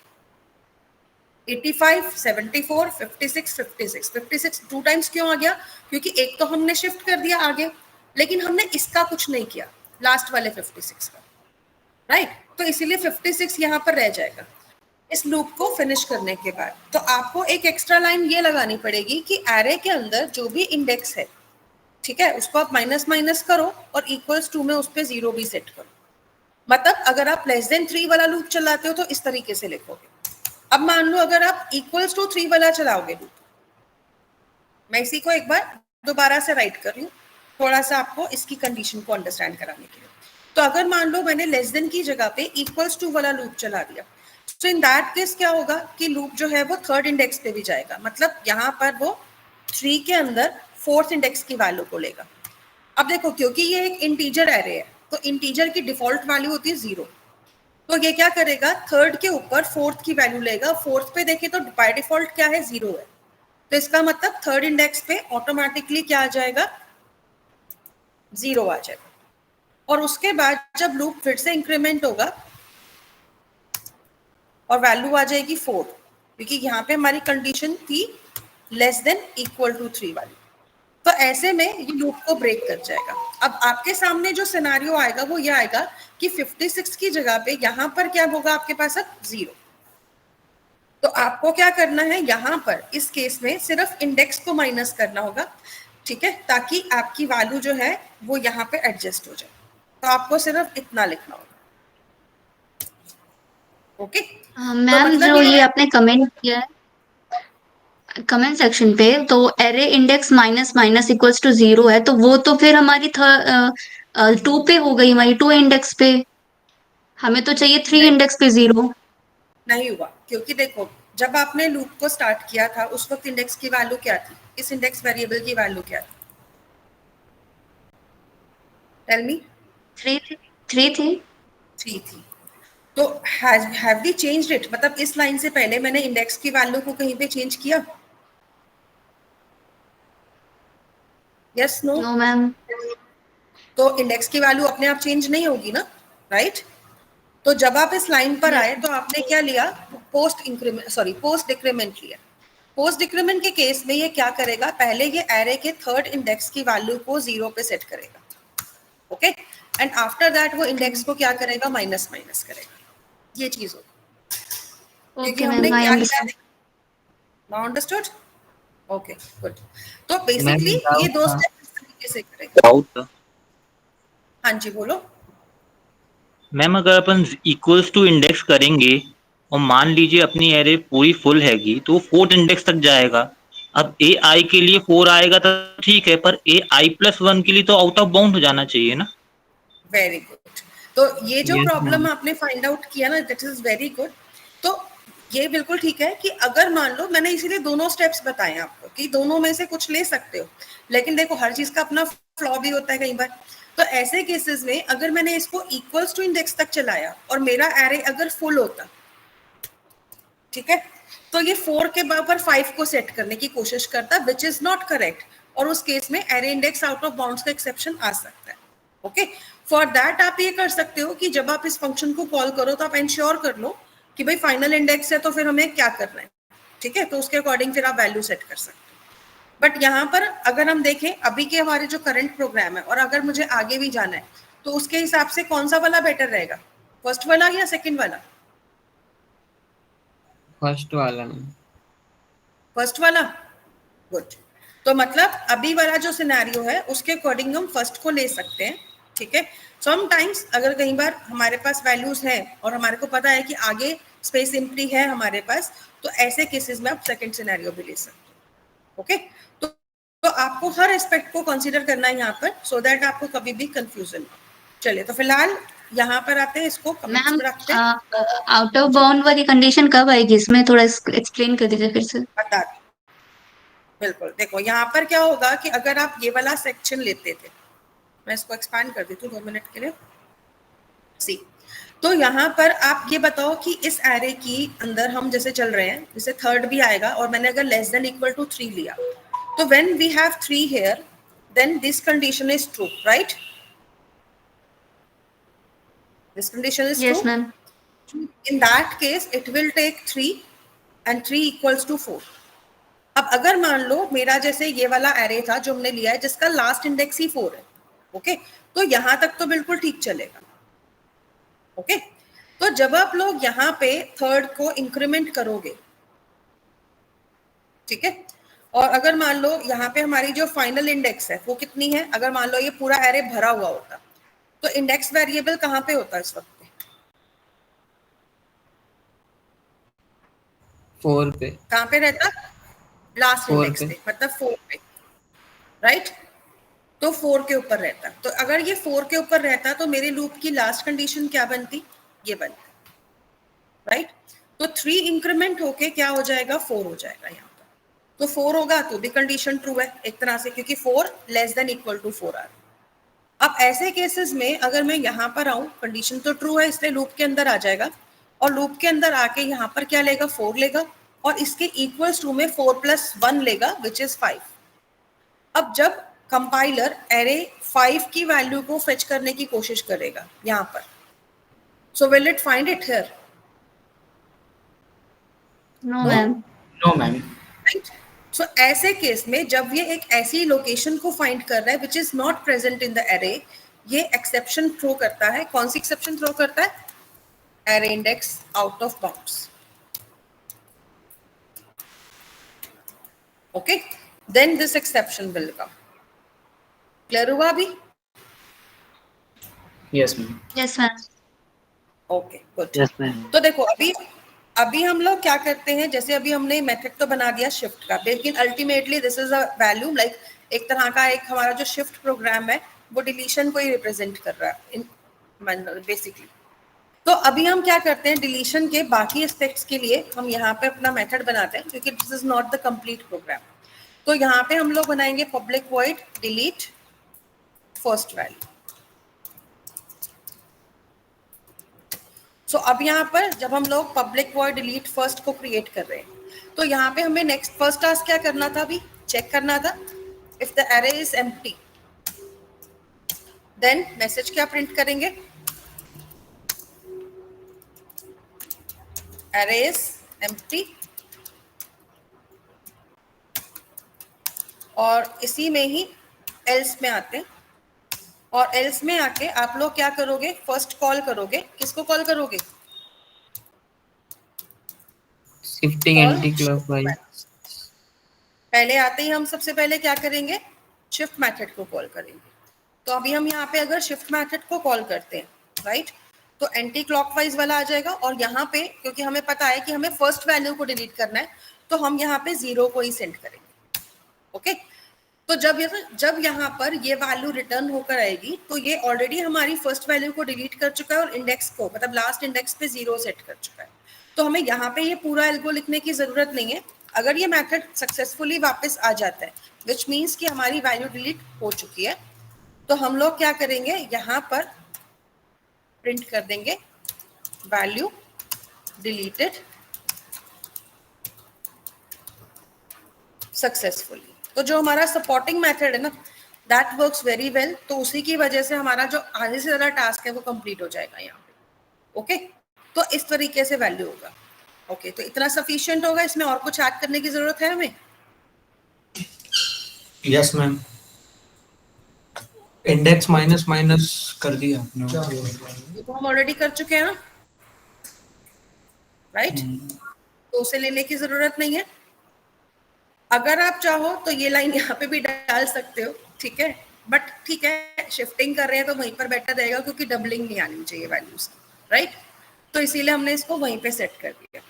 S1: 85, 74, 56, 56, 56 2 टाइम्स क्यों आ गया, क्योंकि एक तो हमने शिफ्ट कर दिया आगे, लेकिन हमने इसका कुछ नहीं किया, लास्ट वाले 56 का, राइट। तो इसीलिए 56 यहाँ पर रह जाएगा इस लूप को फिनिश करने के बाद। तो आपको एक एक्स्ट्रा लाइन ये लगानी पड़ेगी कि एरे के अंदर जो भी इंडेक्स है, ठीक है, उसको आप माइनस माइनस करो और इक्वल्स टू में उस पर 0 भी सेट करो। मतलब अगर आप लेस देन 3 वाला लूप चलाते हो तो इस तरीके से लिखोगे। अब मान लो अगर आप इक्वल्स टू 3 वाला चलाओगे लूप, मैं इसी को एक बार दोबारा से राइट कर रही हूँ थोड़ा सा आपको इसकी कंडीशन को अंडरस्टैंड कराने के लिए। तो अगर मान लो मैंने लेस देन की जगह पे इक्वल्स टू वाला लूप चला दिया, तो इन दैट केस क्या होगा कि लूप जो है वो थर्ड इंडेक्स पे भी जाएगा, मतलब यहाँ पर वो 3 के अंदर फोर्थ इंडेक्स की वैल्यू को लेगा। अब देखो, क्योंकि ये एक इंटीजर एरे है तो इंटीजर की डिफॉल्ट वैल्यू होती है 0, तो ये क्या करेगा, थर्ड के ऊपर फोर्थ की वैल्यू लेगा। फोर्थ पे देखे तो बाय डिफॉल्ट क्या है, 0 है, तो इसका मतलब थर्ड इंडेक्स पे ऑटोमेटिकली क्या आ जाएगा, 0 आ जाएगा। और उसके बाद जब लूप फिर से इंक्रीमेंट होगा और वैल्यू आ जाएगी 4, क्योंकि यहाँ पे हमारी कंडीशन थी लेस देन इक्वल टू 3 वाली, तो ऐसे में ये लूप को ब्रेक कर जाएगा। अब आपके सामने जो सिनेरियो आएगा वो ये आएगा कि 56 की जगह पे यहाँ पर क्या होगा आपके पास, अब 0। तो आपको क्या करना है, यहाँ पर इस केस में सिर्फ इंडेक्स को माइनस करना होगा, ठीक है, ताकि आपकी वैल्यू जो है वो यहाँ पे एडजस्ट हो जाए। तो आपको सिर्फ इतना लिखना होगा, ओके।
S5: मैम
S1: मतलब
S5: जो
S1: ये
S5: ये आपने कमेंट किया है कमेंट सेक्शन पे, तो array index minus minus equals to 0 है, तो वो तो फिर हमारी 2 पे हो गई, हमारी 2 इंडेक्स पे। हमें तो चाहिए 3
S1: नहीं।
S5: इंडेक्स पे 0।
S1: नहीं हुआ, क्योंकि देखो जब आपने लूप को स्टार्ट किया था उस वक्त इंडेक्स की वैल्यू क्या थी, इस इंडेक्स वेरिएबल की वैल्यू क्या थी? Tell me.
S5: 3 थी।
S1: 3 थी। तो हैव वी चेंज्ड इट, मतलब इस लाइन से पहले मैंने इंडेक्स की वैल्यू को कहीं पे चेंज किया? Yes no?
S5: No ma'am.
S1: तो इंडेक्स की वैल्यू अपने आप चेंज नहीं होगी ना, राइट? तो जब आप इस लाइन पर आए तो आपने क्या लिया? पोस्ट डिक्रीमेंट लिया। पोस्ट डिक्रीमेंट के केस में ये क्या करेगा, पहले ये एरे के थर्ड इंडेक्स की वैल्यू को 0 पे सेट करेगा, ओके, एंड आफ्टर दैट वो इंडेक्स को क्या करेगा, माइनस माइनस करेगा। ये चीज होगी क्योंकि
S5: ओके
S1: हमने
S5: मैम, आई
S1: क्या किया,
S5: understand.
S1: Now understood? Okay good. तो
S4: मैम
S1: बेसिकली ये
S4: डाउट
S1: दो
S4: था।
S1: स्टेप इस तरीके से करेगा।
S3: डाउट,
S1: हाँ जी बोलो।
S3: मैम अगर अपन इक्वल्स टू इंडेक्स करेंगे और मान लीजिए अपनी एरे पूरी फुल हैगी तो फोर्थ इंडेक्स तक जाएगा। अब ए आई के लिए 4 आएगा तो ठीक है, पर ए आई प्लस 1 के लिए तो आउट ऑफ बाउंड हो जाना चाहिए ना।
S1: Very good. तो ये जो
S4: यस
S1: प्रॉब्लम
S4: मैम।
S1: आपने फाइंड आउट किया ना, दैट इज वेरी गुड। तो ये बिल्कुल ठीक है कि अगर मान लो, मैंने इसीलिए दोनों स्टेप्स बताए आपको कि दोनों में से कुछ ले सकते हो, लेकिन देखो हर चीज का अपना फ्लॉ भी होता है कई बार। तो ऐसे केसेस में अगर मैंने इसको इक्वल्स टू इंडेक्स तक चलाया और मेरा एरे अगर फुल होता, ठीक है, तो ये 4 के बराबर 5 को सेट करने की कोशिश करता, विच इज नॉट करेक्ट, और उस केस में array index out of bounds का एक्सेप्शन आ सकता है। ओके, फॉर दैट आप ये कर सकते हो कि जब आप इस फंक्शन को कॉल करो तो आप इंश्योर कर लो कि भाई फाइनल इंडेक्स है तो फिर हमें क्या करना है, ठीक है, तो उसके अकॉर्डिंग फिर आप वैल्यू सेट कर सकते हो। बट यहाँ पर अगर हम देखें अभी के हमारे जो करंट प्रोग्राम है और अगर मुझे आगे भी जाना है तो उसके हिसाब से कौन सा वाला बेटर रहेगा, फर्स्ट वाला या सेकेंड वाला?
S4: फर्स्ट वाला मैम।
S1: फर्स्ट वाला, गुड। तो मतलब अभी वाला जो सिनेरियो है उसके अकॉर्डिंग हम फर्स्ट को ले सकते हैं, ठीक है। समटाइम्स अगर कई बार हमारे पास वैल्यूज हैं और हमारे को पता है कि आगे स्पेस एम्प्टी है हमारे पास, तो ऐसे केसेस में आप सेकंड सिनेरियो भी ले सकते हो, ओके। तो आपको हर एस्पेक्ट को कंसीडर करना है यहाँ पर, सो दैट आपको कभी भी कंफ्यूजन हो। चलिए तो फिलहाल यहाँ पर आते हैं, इसको कमेंट्स
S5: मैम,
S1: में रखते हैं।
S5: आउट ऑफ बाउंड वाली कंडीशन कब आएगी, इसमें थोड़ा एक्सप्लेन कर दीजिए फिर से।
S1: बता, बिल्कुल। देखो यहाँ पर क्या होगा कि अगर आप ये वाला सेक्शन लेते थे, मैं इसको एक्सपांड कर देती हूँ 2 मिनट के लिए, सी। तो यहाँ पर आप ये बताओ कि इस एरे की अंदर हम जैसे चल रहे हैं, जैसे थर्ड भी आएगा और मैंने अगर लेस देन इक्वल टू 3 लिया, तो when we have 3 here then this condition is true, right? This condition is
S5: yes
S1: true.
S5: Ma'am.
S1: In that case it will take 3 and 3 equals to 4. अब अगर मान लो मेरा जैसे ये वाला एरे था जो हमने लिया है जिसका लास्ट इंडेक्स ही 4 है, ओके, तो यहां तक तो बिल्कुल ठीक चलेगा, ओके। तो जब आप लोग यहाँ पे थर्ड को इंक्रीमेंट करोगे, ठीक है, और अगर मान लो यहाँ पे हमारी जो फाइनल इंडेक्स है वो कितनी है, अगर मान लो ये पूरा एरे भरा हुआ होता तो इंडेक्स वेरिएबल कहाँ पे होता है इस वक्त पे?
S4: 4 पे।
S1: कहाँ पे रहता? लास्ट
S4: 4
S1: इंडेक्स
S4: पे।
S1: पे, मतलब 4 पे, राइट? तो 4 के ऊपर रहता। तो अगर ये 4 के ऊपर रहता तो मेरे लूप की लास्ट कंडीशन क्या बनती? ये बनती, राइट? तो 3 इंक्रीमेंट होके क्या हो जाएगा? 4 हो जाएगा यहाँ पर। तो 4 होगा तो भी कंडीशन ट्रू है एक तरह से, क्योंकि 4 लेस देन इक्वल टू 4 आ रहा है। अब ऐसे केसेस में अगर मैं यहाँ पर आऊं, कंडीशन तो ट्रू है इसलिए लूप के अंदर आ जाएगा, और लूप के अंदर आके यहाँ पर क्या लेगा? 4 लेगा, और इसके इक्वल्स टू में 4 + 1 लेगा विच इज 5। अब जब कंपाइलर एरे 5 की वैल्यू को फेच करने की कोशिश करेगा यहाँ पर, so will it find it here?
S5: No
S1: No?
S5: Ma'am.
S2: No ma'am.
S1: Right? So ऐसे केस में जब ये एक ऐसी लोकेशन को फाइंड कर रहा है which is not present in the array, ये एक्सेप्शन थ्रो करता है। कौन सी एक्सेप्शन थ्रो करता है? Array index out of bounds, okay, then this exception will come. Clear हुआ अभी?
S2: Yes ma'am.
S5: Yes ma'am.
S1: Okay good.
S3: Yes ma'am.
S1: तो देखो अभी हम लोग क्या करते हैं, जैसे अभी हमने मेथड तो बना दिया शिफ्ट का, लेकिन ultimately this is a value, like एक तरह का एक हमारा जो शिफ्ट प्रोग्राम है वो डिलीशन को ही रिप्रेजेंट कर रहा है इन बेसिकली। तो अभी हम क्या करते हैं, डिलीशन के बाकी एस्पेक्ट्स के लिए हम यहाँ पे अपना मेथड बनाते हैं, क्योंकि this is not the complete program. तो यहाँ पे हम लोग बनाएंगे public void delete first value. So अब यहाँ पर जब हम लोग पब्लिक वॉइड डिलीट फर्स्ट को क्रिएट कर रहे हैं, तो यहाँ पे हमें नेक्स्ट फर्स्ट टास्क क्या करना था, अभी चेक करना था if the array is empty, then message क्या प्रिंट करेंगे, एरे इज एम्प्टी, और इसी में ही एल्स में आते हैं, और एल्स में आके आप लोग क्या करोगे, फर्स्ट कॉल करोगे, किसको कॉल करोगे,
S4: शिफ्टिंग एंटी क्लॉकवाइज।
S1: पहले आते ही हम सबसे पहले क्या करेंगे, शिफ्ट मेथड को कॉल करेंगे। तो अभी हम यहाँ पे अगर शिफ्ट मेथड को कॉल करते हैं, राइट, तो एंटी क्लॉकवाइज वाला आ जाएगा, और यहाँ पे क्योंकि हमें पता है कि हमें फर्स्ट वैल्यू को डिलीट करना है, तो हम यहाँ पे 0 को ही सेंड करेंगे। ओके, तो जब यहाँ पर ये वैल्यू रिटर्न होकर आएगी, तो ये ऑलरेडी हमारी फर्स्ट वैल्यू को डिलीट कर चुका है और इंडेक्स को, मतलब लास्ट इंडेक्स पे 0 सेट कर चुका है। तो हमें यहाँ पे ये पूरा एल्गो लिखने की जरूरत नहीं है। अगर ये मेथड सक्सेसफुली वापस आ जाता है, विच मीन्स कि हमारी वैल्यू डिलीट हो चुकी है, तो हम लोग क्या करेंगे, यहाँ पर प्रिंट कर देंगे वैल्यू डिलीटेड सक्सेसफुली। तो जो हमारा सपोर्टिंग मेथड है ना, दैट वर्क्स वेरी वेल, तो उसी की वजह से हमारा जो आधे से ज्यादा टास्क है वो कंप्लीट हो जाएगा यहाँ पे। ओके, तो इस तरीके से वैल्यू होगा। ओके, तो इतना सफिशिएंट होगा, इसमें और कुछ ऐड करने की जरूरत है हमें?
S2: Yes ma'am, index minus minus कर दिया आपने,
S1: ये तो हम ऑलरेडी कर चुके हैं ना, राइट, तो उसे लेने की जरूरत नहीं है। अगर आप चाहो तो ये लाइन यहाँ पे भी डाल सकते हो, ठीक है, बट ठीक है, शिफ्टिंग कर रहे हैं तो वहीं पर बेटर रहेगा, क्योंकि डबलिंग नहीं आनी चाहिए वैल्यूज की, राइट, तो इसीलिए हमने इसको वहीं पे सेट कर दिया।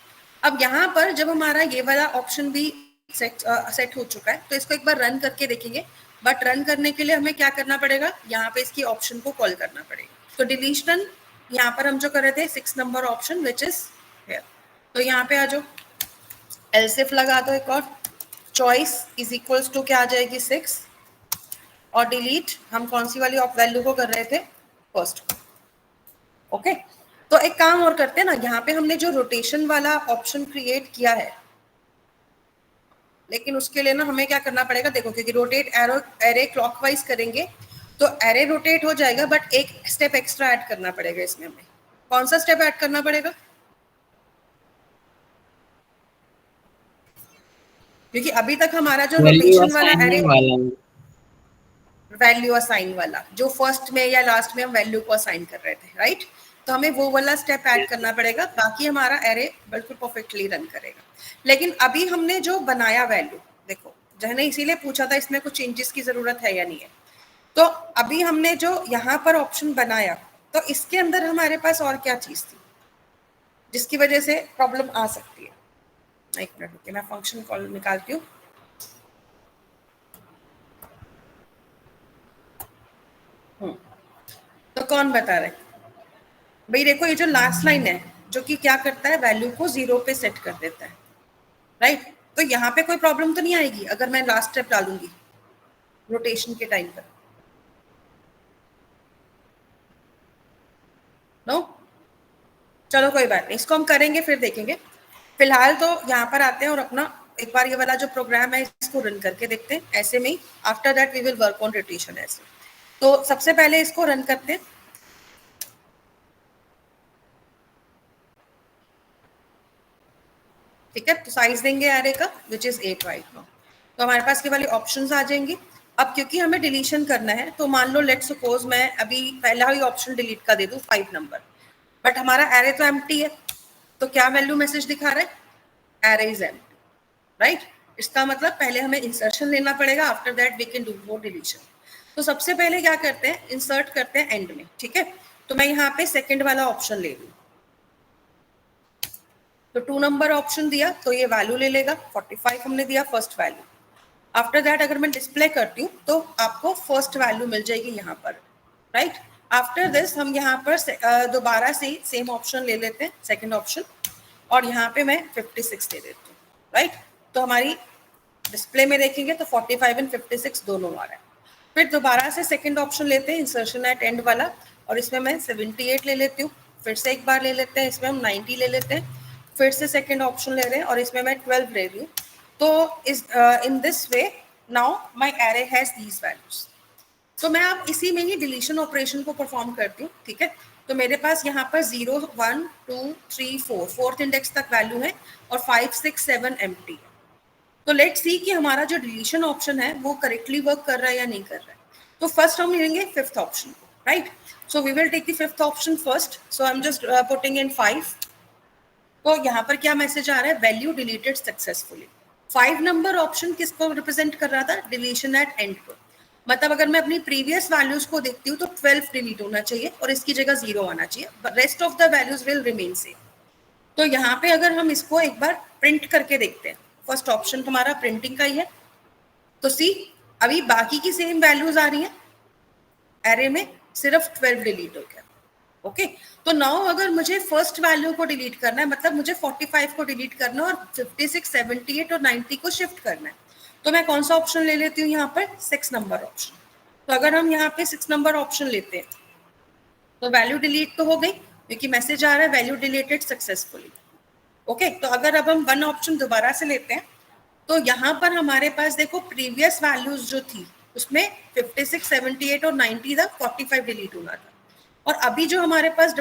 S1: अब यहाँ पर जब हमारा ये वाला ऑप्शन भी सेट हो चुका है, तो इसको एक बार रन करके देखेंगे, बट रन करने के लिए हमें क्या करना पड़ेगा, यहाँ पे इसकी ऑप्शन को कॉल करना पड़ेगा। तो डिलीशन यहाँ पर हम जो कर रहे थे 6 number option which is here, तो यहाँ पे आ जाओ, एल्सिफ लगा दो एक और, चॉइस इज इक्वल्स टू क्या आ जाएगी 6, और डिलीट हम कौन सी वाली वैल्यू को कर रहे थे, फर्स्ट को। ओके, तो एक काम और करते हैं ना, यहाँ पे हमने जो रोटेशन वाला ऑप्शन क्रिएट किया है, लेकिन उसके लिए ना हमें क्या करना पड़ेगा, देखो, क्योंकि रोटेट एरे क्लॉकवाइज करेंगे तो एरे रोटेट हो जाएगा, बट एक स्टेप एक्स्ट्रा ऐड करना पड़ेगा इसमें हमें। कौन सा स्टेप ऐड करना पड़ेगा? क्योंकि अभी तक हमारा जो रोटेशन वाला एरे, वैल्यू असाइन वाला, जो फर्स्ट में या लास्ट में हम वैल्यू को असाइन कर रहे थे, राइट, तो हमें वो वाला स्टेप ऐड करना पड़ेगा, बाकी हमारा एरे बिल्कुल परफेक्टली रन करेगा। लेकिन अभी हमने जो बनाया वैल्यू, देखो, जहने इसीलिए पूछा था इसमें कुछ चेंजेस की जरूरत है या नहीं है, तो अभी हमने जो यहाँ पर ऑप्शन बनाया, तो इसके अंदर हमारे पास और क्या चीज थी जिसकी वजह से प्रॉब्लम आ सकती है। एक मिनट रुकिए, मैं फंक्शन कॉल निकालती हूँ। तो कौन बता रहे भाई? देखो, ये जो लास्ट लाइन है, जो कि क्या करता है, वैल्यू को 0 पे सेट कर देता है, राइट, तो यहाँ पे कोई प्रॉब्लम तो नहीं आएगी अगर मैं लास्ट स्टेप डालूंगी रोटेशन के टाइम पर? नो, चलो कोई बात नहीं, इसको हम करेंगे फिर देखेंगे। फिलहाल तो यहाँ पर आते हैं और अपना एक बार ये वाला जो प्रोग्राम है इसको रन करके देखते हैं ऐसे में ही। After that we will work on rotation ऐसे। तो सबसे पहले इसको रन करते हैं। ठीक है, तो साइज देंगे एरे का विच इज 8 राइट नाउ। तो हमारे पास केवल ऑप्शंस आ जाएंगे। अब क्योंकि हमें डिलीशन करना है, तो मान लो लेट सपोज मैं अभी पहला ही ऑप्शन डिलीट का दे दूं 5 नंबर, बट हमारा एरे तो एम्प्टी है, तो क्या वैल्यू मैसेज दिखा रहा है? Array is empty, right. इसका मतलब पहले हमें इंसर्शन लेना पड़ेगा, after that we can do more deletion. तो सबसे पहले क्या करते हैं, इंसर्ट करते हैं एंड में। ठीक है, तो मैं यहाँ पे सेकंड वाला ऑप्शन ले लूँ, तो 2 नंबर ऑप्शन दिया तो ये वैल्यू ले लेगा, 45 हमने दिया फर्स्ट वैल्यू। आफ्टर दैट अगर मैं डिस्प्ले करती हूँ तो आपको फर्स्ट वैल्यू मिल जाएगी यहाँ पर, राइट। आफ्टर दिस हम यहाँ पर दोबारा से सेम ऑप्शन ले लेते हैं, सेकंड ऑप्शन, और यहाँ पे मैं 56 दे देती हूँ, राइट। तो हमारी डिस्प्ले में देखेंगे तो 45 एंड 56 दोनों आ रहा है। फिर दोबारा से सेकंड ऑप्शन लेते हैं, इंसर्शन एट एंड वाला, और इसमें मैं 78 ले लेती हूँ। फिर से एक बार ले लेते हैं, इसमें हम 90 ले लेते हैं। फिर से सेकंड ऑप्शन ले रहे हैं और इसमें मैं 12 ले रही हूँ। तो इस in this way now my array has these values. तो मैं अब इसी में ही डिलीशन ऑपरेशन को परफॉर्म करती हूँ, ठीक है। तो मेरे पास यहाँ पर 0 1 2 3 4 फोर्थ इंडेक्स तक वैल्यू है और 5 6 7 एम्प्टी है। तो लेट्स सी कि हमारा जो डिलीशन ऑप्शन है वो करेक्टली वर्क कर रहा है या नहीं कर रहा है। तो फर्स्ट हम लेंगे फिफ्थ ऑप्शन को, right. So we will take the fifth option first. So I am just putting in 5। तो यहाँ पर क्या मैसेज आ रहा है, value deleted successfully. 5 number option किसको रिप्रेजेंट कर रहा था, डिलीशन एट एंड को। मतलब अगर मैं अपनी प्रीवियस वैल्यूज को देखती हूँ तो 12 डिलीट होना चाहिए और इसकी जगह 0 आना चाहिए, rest of the values will remain same. तो यहाँ पे अगर हम इसको एक बार प्रिंट करके देखते हैं, फर्स्ट ऑप्शन हमारा प्रिंटिंग का ही है, तो सी अभी बाकी की सेम वैल्यूज आ रही हैं, एरे में सिर्फ 12 डिलीट हो गया। ओके, तो नाउ अगर मुझे फर्स्ट वैल्यू को डिलीट करना है, मतलब मुझे 45 को डिलीट करना है और 56 78 और 90 को शिफ्ट करना है, तो मैं कौन सा ऑप्शन ले लेती हूँ यहाँ पर, 6 नंबर ऑप्शन। तो अगर हम यहाँ पे 6 नंबर ऑप्शन लेते हैं तो वैल्यू डिलीट तो हो गई, क्योंकि मैसेज आ रहा है वैल्यू डिलीटेड सक्सेसफुली। ओके, तो अगर अब हम 1 ऑप्शन दोबारा से लेते हैं तो यहाँ पर हमारे पास देखो प्रीवियस वैल्यूज जो थी उसमें 56 78 और 90 था, 45 डिलीट होना था। और अभी जो हमारे पास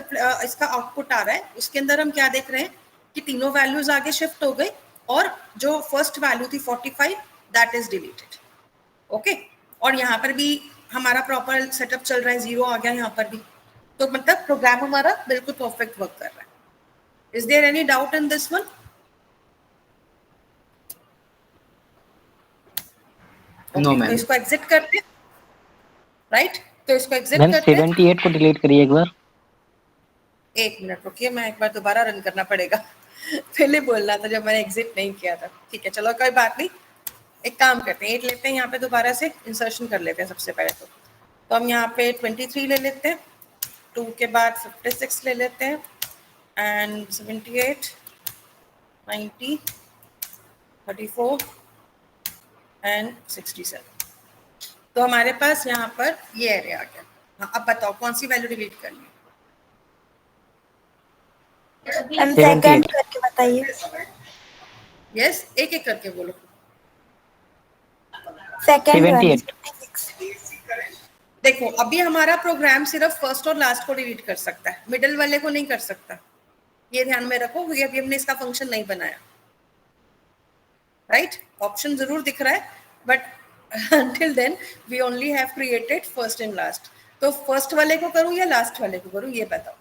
S1: इसका आउटपुट आ रहा है उसके अंदर हम क्या देख रहे हैं कि तीनों वैल्यूज आगे शिफ्ट हो गई और जो फर्स्ट वैल्यू थी 45 दैट इज डिलीटेड। ओके, और यहाँ पर भी हमारा प्रॉपर सेटअप चल रहा है, 0 आ गया यहाँ पर भी। तो मतलब प्रोग्राम हमारा बिल्कुल परफेक्ट वर्क कर रहा है। Is there any doubt in this one?
S7: No ma'am.
S1: तो इसको एग्जिट करते हैं, राइट। तो इसको एग्जिट
S7: मैम
S1: करते हैं।
S7: 78 को डिलीट करिए एक बार।
S1: एक मिनट रुकिए, मैं एक बार दोबारा रन करना पड़ेगा पहले बोलना था जब मैंने एग्जिट नहीं किया था। ठीक है, चलो कोई बात नहीं, एक काम करते हैं, 8 लेते हैं यहाँ पे, दोबारा से इंसर्शन कर लेते हैं सबसे पहले। तो हम यहाँ पे 23 ले लेते हैं, 2 के बाद 56 ले लेते हैं एंड 78 90 34 एंड 67। तो हमारे पास यहाँ पर ये एरे आ गया। हाँ, अब बताओ कौन सी वैल्यू डिलीट करनी है?
S8: सेकंड करके बताइए।
S1: यस, एक एक करके बोलो।
S8: सेकंड
S7: 78।
S1: देखो अभी हमारा प्रोग्राम सिर्फ फर्स्ट और लास्ट को डिलीट कर सकता है, मिडिल वाले को नहीं कर सकता, ये ध्यान में रखो, क्योंकि अभी हमने इसका फंक्शन नहीं बनाया, राइट। ऑप्शन जरूर दिख रहा है but until then we only have created first and last। तो फर्स्ट वाले को करूं या लास्ट वाले को करूं, ये बताओ।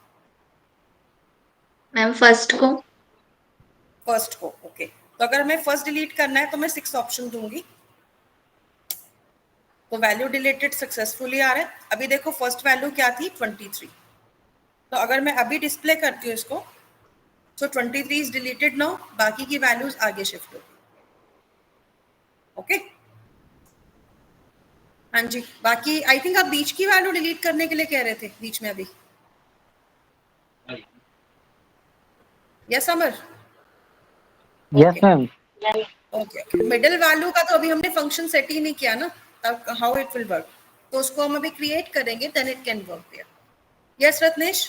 S5: मैम फर्स्ट को।
S1: फर्स्ट को, ओके। तो अगर हमें फर्स्ट डिलीट करना है तो मैं 6 ऑप्शन दूंगी, तो वैल्यू डिलीटेड सक्सेसफुली आ रहा है। अभी देखो फर्स्ट वैल्यू क्या थी, 23। तो अगर मैं अभी डिस्प्ले करती हूँ इसको तो 23 इज डिलीटेड नाउ, बाकी की वैल्यूज आगे शिफ्ट हो गई। ओके, हाँ जी। बाकी आई थिंक आप बीच की वैल्यू डिलीट करने के लिए कह रहे थे बीच में अभी। Yes Amar?
S7: Yes ma'am.
S1: Okay, middle value का तो अभी हमने फंक्शन सेट ही नहीं किया ना, तब हाउ इट विल वर्क, तो उसको हम अभी क्रिएट करेंगे, then it can work there. Yes Ratnesh?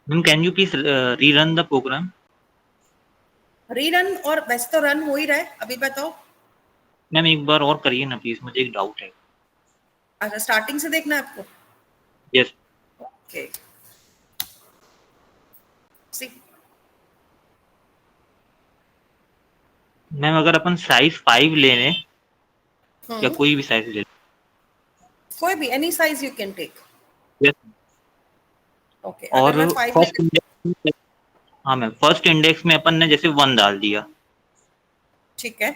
S3: Ma'am can you please rerun the program?
S1: Rerun, और वैसे तो रन हो ही रहा है, अभी बताओ।
S3: मैम एक बार और करिए ना प्लीज, मुझे एक डाउट है।
S1: अच्छा, स्टार्टिंग से देखना है आपको?
S3: यस।
S1: ओके, सी
S3: मैम अगर अपन साइज 5 ले लें या कोई भी साइज ले लें?
S1: कोई भी, any size you can take.
S3: Yes.
S1: Okay,
S3: और
S1: अगर मैं 5
S3: फर्स्ट इंडेक्स, हाँ मैम फर्स्ट इंडेक्स में अपन ने जैसे 1 डाल दिया,
S1: ठीक है,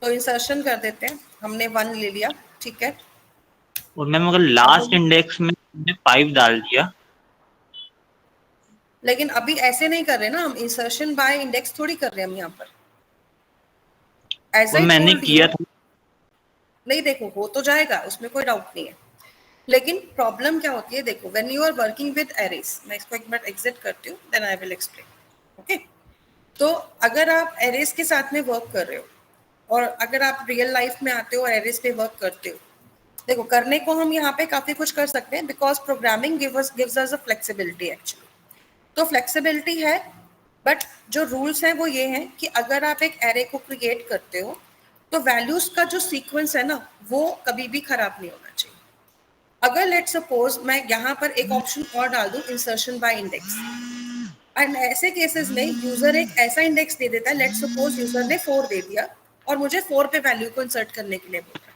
S1: तो इंसर्शन कर देते हैं, हमने 1 ले लिया, ठीक है।
S3: और मैम अगर लास्ट इंडेक्स में 5 डाल दिया?
S1: लेकिन अभी ऐसे नहीं कर रहे ना हम, इंसर्शन बाय इंडेक्स थोड़ी कर रहे हैं हम यहाँ पर। ऐसा ही
S3: मैंने
S1: told
S3: किया
S1: you।
S3: था।
S1: नहीं देखो, हो तो जाएगा, उसमें कोई डाउट नहीं है, लेकिन प्रॉब्लम क्या होती है, देखो when you are working with arrays, मैं इसको एक बार एग्जिट करती हूँ, then I will explain. Okay, तो अगर आप एरेज के साथ में वर्क कर रहे हो और अगर आप रियल लाइफ में आते हो और एरेज पे वर्क करते हो, देखो करने को हम यहाँ पे काफी कुछ कर सकते हैं, because programming gives us a flexibility actually. तो फ्लेक्सिबिलिटी है, बट जो रूल्स हैं वो ये हैं कि अगर आप एक एरे को क्रिएट करते हो तो वैल्यूज का जो सीक्वेंस है ना, वो कभी भी खराब नहीं होना चाहिए। अगर लेट सपोज मैं यहाँ पर एक ऑप्शन और डाल दूं, इंसर्शन बाय इंडेक्स, एंड ऐसे केसेस में यूजर एक ऐसा इंडेक्स दे देता है, लेट सपोज यूजर ने 4 दे दिया और मुझे 4 पे वैल्यू को इंसर्ट करने के लिए बोल रहा है।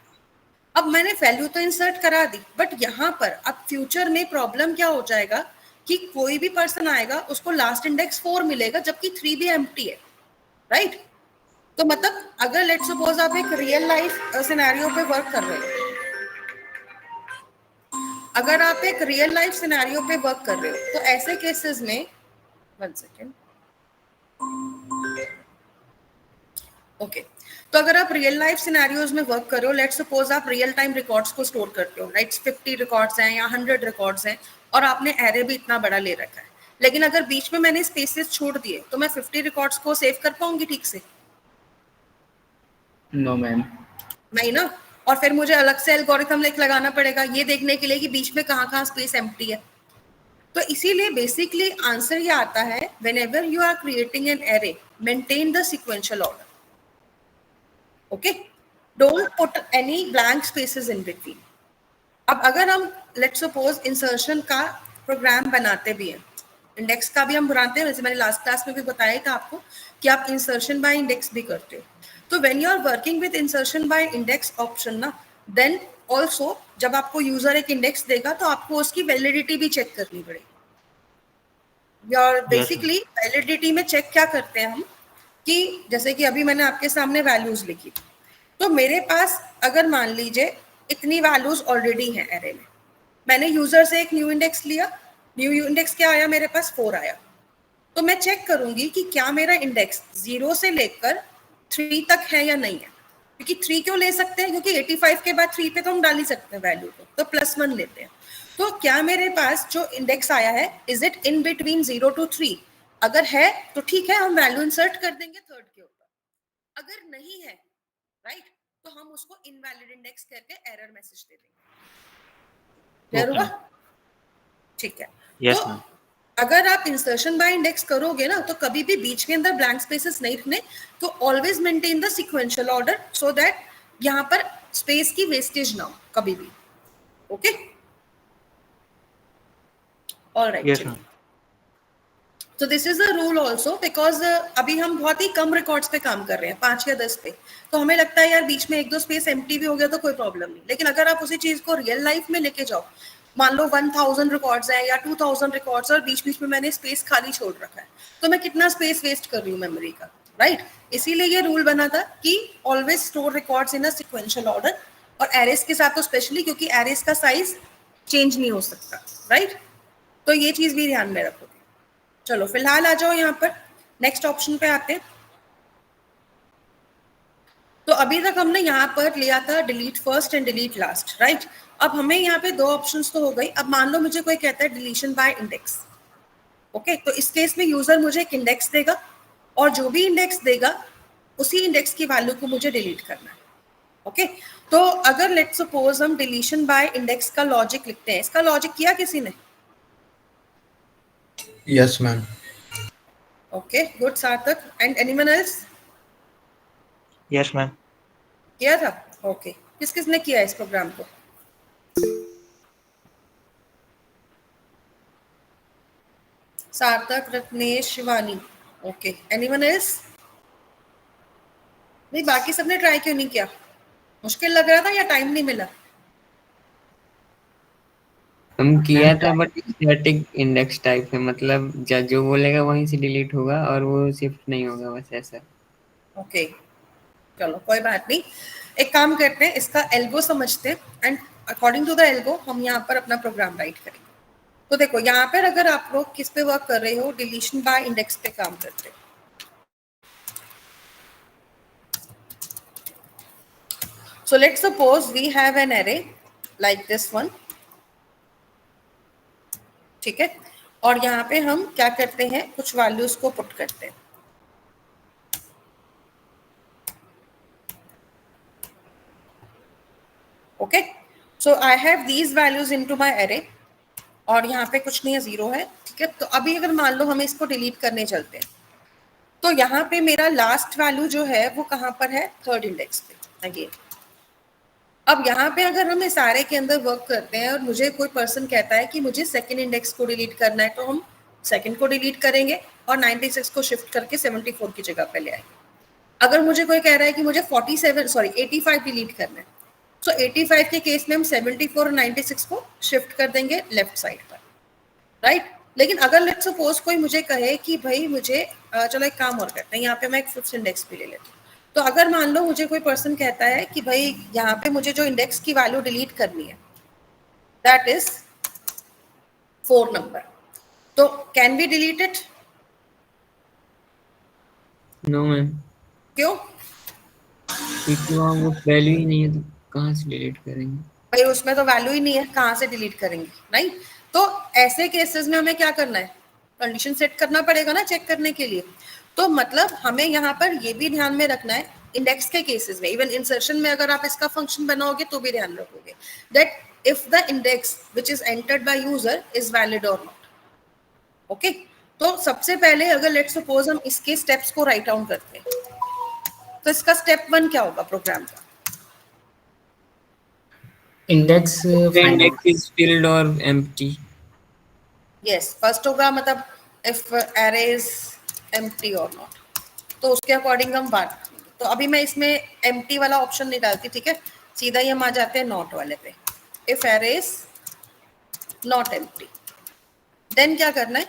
S1: अब मैंने वैल्यू तो इंसर्ट करा दी, बट यहाँ पर अब फ्यूचर में प्रॉब्लम क्या हो जाएगा कि कोई भी पर्सन आएगा उसको लास्ट इंडेक्स 4 मिलेगा जबकि 3 भी एम्प्टी है, राइट? तो मतलब अगर लेट सपोज आप एक रियल लाइफ सिनेरियो पे वर्क कर रहे हो, अगर आप एक रियल लाइफ सिनेरियो पे वर्क कर रहे हो तो ऐसे केसेस में 1 सेकेंड, ओके, तो अगर आप रियल लाइफ सिनेरियोज में वर्क कर रहे हो, लेट सपोज आप रियल टाइम रिकॉर्ड्स को स्टोर करते हो, राइट? 50 रिकॉर्ड्स हैं या 100 रिकॉर्ड्स हैं और आपने एरे भी इतना बड़ा ले रखा है, लेकिन अगर बीच में मैंने स्पेसेस छोड़ दिए तो मैं 50 रिकॉर्ड्स को सेव कर पाऊंगी ठीक से?
S7: No ma'am.
S1: नहीं ना, और फिर मुझे अलग से एल्गोरिथम लगाना पड़ेगा ये देखने के लिए कि बीच में कहाँ स्पेस एम्प्टी है। तो इसीलिए बेसिकली आंसर ये आता है, whenever you are creating an array, maintain the sequential order. Okay, don't put any blank spaces in between. अब अगर हम लेट सपोज इंसर्शन का प्रोग्राम बनाते भी हैं, इंडेक्स का भी हम बनाते हैं, वैसे मैंने लास्ट क्लास में भी बताया था आपको कि आप इंसर्शन बाय इंडेक्स भी करते हो। तो when you are working with insertion by index option ना, देन ऑल्सो जब आपको यूजर एक इंडेक्स देगा तो आपको उसकी वैलिडिटी भी चेक करनी पड़ेगी। और बेसिकली वैलिडिटी में चेक क्या करते हैं हम कि जैसे कि अभी मैंने आपके सामने वैल्यूज लिखी, तो मेरे पास अगर मान लीजिए इतनी वैल्यूज ऑलरेडी हैं एरे में, मैंने यूजर से एक न्यू इंडेक्स लिया, न्यू इंडेक्स क्या आया मेरे पास? 4 आया। तो मैं चेक करूंगी कि क्या मेरा इंडेक्स 0 से लेकर 3 तक है या नहीं है, क्योंकि 3 क्यों ले सकते हैं, क्योंकि 85 के बाद 3 पे तो हम डाल ही सकते हैं वैल्यू को, तो +1 लेते हैं। तो क्या मेरे पास जो इंडेक्स आया है, is it in between 0 to 3? अगर है तो ठीक है, हम वैल्यू इंसर्ट कर देंगे थर्ड के ऊपर। अगर नहीं है, राइट, तो हम उसको इनवैलिड इंडेक्स करके एरर मैसेज दे देंगे। क्लियर हुआ? ठीक है।
S3: यस
S1: तो
S3: मैम।
S1: अगर आप इंसर्शन बाय इंडेक्स करोगे ना, तो कभी भी बीच के अंदर ब्लैंक स्पेसेस नहीं रखने, तो always maintain the sequential order so that यहाँ पर स्पेस की वेस्टेज ना हो कभी भी। Okay, alright.
S3: Yes ma'am.
S1: तो this is a rule also, because अभी हम बहुत ही कम रिकॉर्ड्स पे काम कर रहे हैं, 5 या 10 पे, तो हमें लगता है यार बीच में 1-2 स्पेस एम्प्टी भी हो गया तो कोई प्रॉब्लम नहीं, लेकिन अगर आप उसी चीज को रियल लाइफ में लेके जाओ, मान लो 1000 रिकॉर्ड्स हैं या 2000 रिकॉर्ड्स और बीच बीच में मैंने स्पेस खाली छोड़ रखा है, तो मैं कितना स्पेस वेस्ट कर रही हूँ मेमोरी का, राइट? इसीलिए ये रूल बना था कि always store records in a sequential order, और एरेस के साथ तो स्पेशली, क्योंकि एरेस का साइज चेंज नहीं हो सकता, राइट? तो ये चीज भी ध्यान में रखोगे। चलो फिलहाल आ जाओ यहाँ पर, नेक्स्ट ऑप्शन पे आते हैं। तो अभी तक हमने यहाँ पर लिया था delete first and delete last, right? अब हमें यहाँ पे 2 ऑप्शंस तो हो गई। अब मान लो मुझे कोई कहता है डिलीशन बाय इंडेक्स, ओके, तो इस केस में यूजर मुझे एक इंडेक्स देगा और जो भी इंडेक्स देगा उसी इंडेक्स की वैल्यू को मुझे डिलीट करना है। ओके, तो अगर लेट्स सपोज हम डिलीशन बाय इंडेक्स का लॉजिक लिखते हैं, इसका लॉजिक किया किसी ने?
S2: Yes ma'am.
S1: ओके, गुड सार्थक, and anyone else?
S3: Yes ma'am.
S1: किया था? ओके, किस किसने किया इस प्रोग्राम को? सार्थक, Ratnesh, Shivani. Okay, anyone else? नहीं, बाकी सबने ट्राई क्यों नहीं किया? मुश्किल लग रहा था या टाइम नहीं मिला?
S4: हम किया था, बट स्टैटिक इंडेक्स टाइप है, मतलब जो बोलेगा वहीं से डिलीट होगा और वो शिफ्ट नहीं होगा, बस ऐसा।
S1: ओके, चलो कोई बात नहीं, एक काम करते हैं, इसका एल्गो समझते हैं and according to the algo हम यहाँ पर अपना प्रोग्राम राइट करेंगे। तो देखो यहाँ पर अगर आप लोग किस पे वर्क कर रहे हो, डिलीशन बाय इंडेक्स पे काम करते हो। So let's suppose we have an array like this one, ठीक है, और यहाँ पे हम क्या करते हैं, कुछ वैल्यूज को पुट करते हैं। Okay, so I have these values into my array, और यहाँ पे कुछ नहीं है, 0 है। ठीक है, तो अभी अगर मान लो हमें इसको डिलीट करने चलते हैं, तो यहाँ पे मेरा लास्ट वैल्यू जो है वो कहाँ पर है, थर्ड इंडेक्स पे अगेन। अब यहाँ पे अगर हम इस सारे के अंदर वर्क करते हैं और मुझे कोई पर्सन कहता है कि मुझे सेकंड इंडेक्स को डिलीट करना है, तो हम सेकंड को डिलीट करेंगे और 96 को शिफ्ट करके 74 की जगह पे ले आएंगे। अगर मुझे कोई कह रहा है कि मुझे 85 डिलीट करना है, तो 85 के केस में हम 74 और 96 को शिफ्ट कर देंगे लेफ्ट साइड पर, राइट। लेकिन अगर लेट्स सपोज कोई मुझे कहे कि भाई मुझे चलो एक काम और करते हैं, यहाँ पे मैं एक फिफ्थ इंडेक्स भी ले लेती हूँ। तो अगर मान लो मुझे कोई पर्सन कहता है कि भाई यहाँ पे मुझे जो इंडेक्स की वैल्यू डिलीट करनी है दैट इज 4 नंबर, तो can be delete it?
S4: No ma'am,
S1: क्यों?
S4: क्योंकि वहाँ वो वैल्यू ही नहीं है, तो कहाँ से डिलीट करेंगे?
S1: भाई उसमें तो वैल्यू ही नहीं है, कहाँ से डिलीट करेंगे, राइट। तो ऐसे केसेस में हमें क्या करना है, कंडीशन सेट करना पड़ेगा ना चेक करने के लिए। तो मतलब हमें यहाँ पर ये भी ध्यान में रखना है, इंडेक्स के केसेस में, इवन इंसर्शन में अगर आप इसका फंक्शन बनाओगे तो भी ध्यान रखोगे that if the index which is entered by user is valid और नॉट। ओके, तो सबसे पहले अगर लेट्स सपोज हम इसके स्टेप्स को राइट डाउन करते हैं, तो इसका स्टेप 1 क्या होगा प्रोग्राम का?
S7: Index find
S4: index is filled और एम्प्टी।
S1: यस, फर्स्ट होगा मतलब इफ एरे इज एम्प्टी और नॉट, तो उसके अकॉर्डिंग हम बात करेंगे। तो अभी मैं इसमें एम्प्टी वाला ऑप्शन नहीं डालती, ठीक है, सीधा ही हम आ जाते हैं नॉट वाले पे। If array is not empty, then क्या करना है?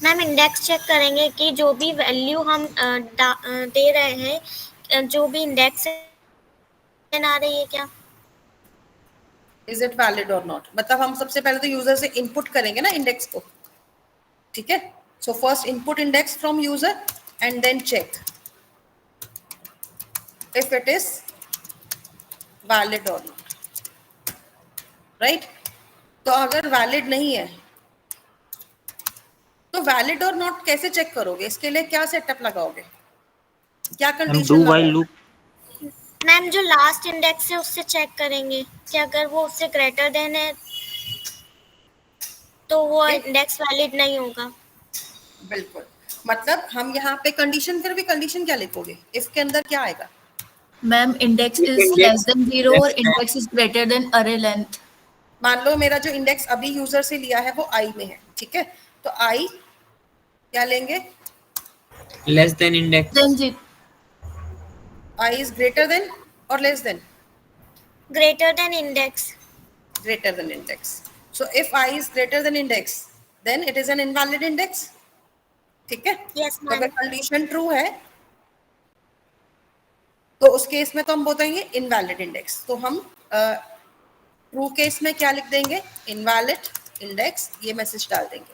S8: मैम इंडेक्स चेक करेंगे कि जो भी वैल्यू हम दे रहे हैं, जो भी इंडेक्स आ रही है क्या,
S1: इज इट वैलिड और नॉट। मतलब हम सबसे पहले तो यूजर से इनपुट करेंगे ना इंडेक्स को, ठीक है। So first input index from user and then check if it is valid और नॉट, राइट। तो अगर वैलिड नहीं है तो वैलिड और नॉट कैसे चेक करोगे? इसके लिए क्या सेटअप लगाओगे, क्या
S3: हम
S1: कंडीशन
S3: डू वाइल
S1: लगाओगे?
S3: लूप,
S8: मैम जो लास्ट इंडेक्स है उससे चेक करेंगे कि अगर वो उससे ग्रेटर देन है तो वो इंडेक्स वैलिड नहीं होगा।
S1: बिल्कुल, मतलब हम यहाँ पे कंडीशन, फिर भी कंडीशन क्या लिखोगे, इफ के अंदर क्या आएगा?
S9: Ma'am index is less then 0 और इंडेक्स इज ग्रेटर देन अरे लेंथ।
S1: मान लो मेरा जो इंडेक्स अभी यूजर से लिया है वो आई में है, ठीक है, तो आई क्या लेंगे,
S4: लेस देन इंडेक्स,
S9: देन जी
S1: आई इज ग्रेटर देन और less than?
S8: Greater than index.
S1: Greater than index. So if I is greater than index, then it is an invalid index. ठीक है,
S8: Yes,
S1: तो अगर
S8: ma'am.
S1: Condition true है तो उस case में तो हम बताएंगे इनवैलिड इंडेक्स। तो हम ट्रू केस में क्या लिख देंगे, इनवैलिड इंडेक्स, ये मैसेज डाल देंगे।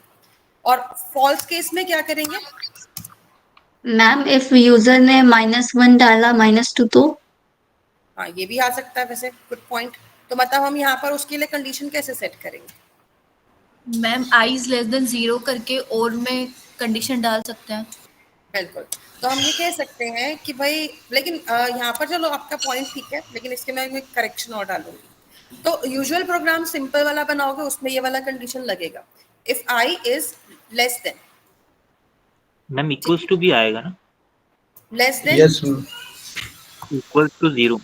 S1: और फॉल्स केस में क्या करेंगे?
S5: मैम इफ यूजर ने -1 डाला -2 तो?
S1: हाँ, ये भी आ सकता है वैसे, गुड पॉइंट। तो मतलब हम यहाँ पर उसके लिए कंडीशन कैसे सेट करेंगे?
S9: Ma'am I is less then 0 करके और में कंडीशन डाल सकते हैं।
S1: बिल्कुल, तो हम ये कह सकते हैं कि भाई, लेकिन यहाँ पर चलो आपका पॉइंट ठीक है, लेकिन इसके मैं एक करेक्शन और डालूंगी। तो यूजुअल प्रोग्राम सिंपल वाला बनाओगे, उसमें ये वाला कंडीशन लगेगा, if I is less than,
S3: ma'am equals to भी आएगा ना,
S1: less than,
S2: yes
S3: equals to 0।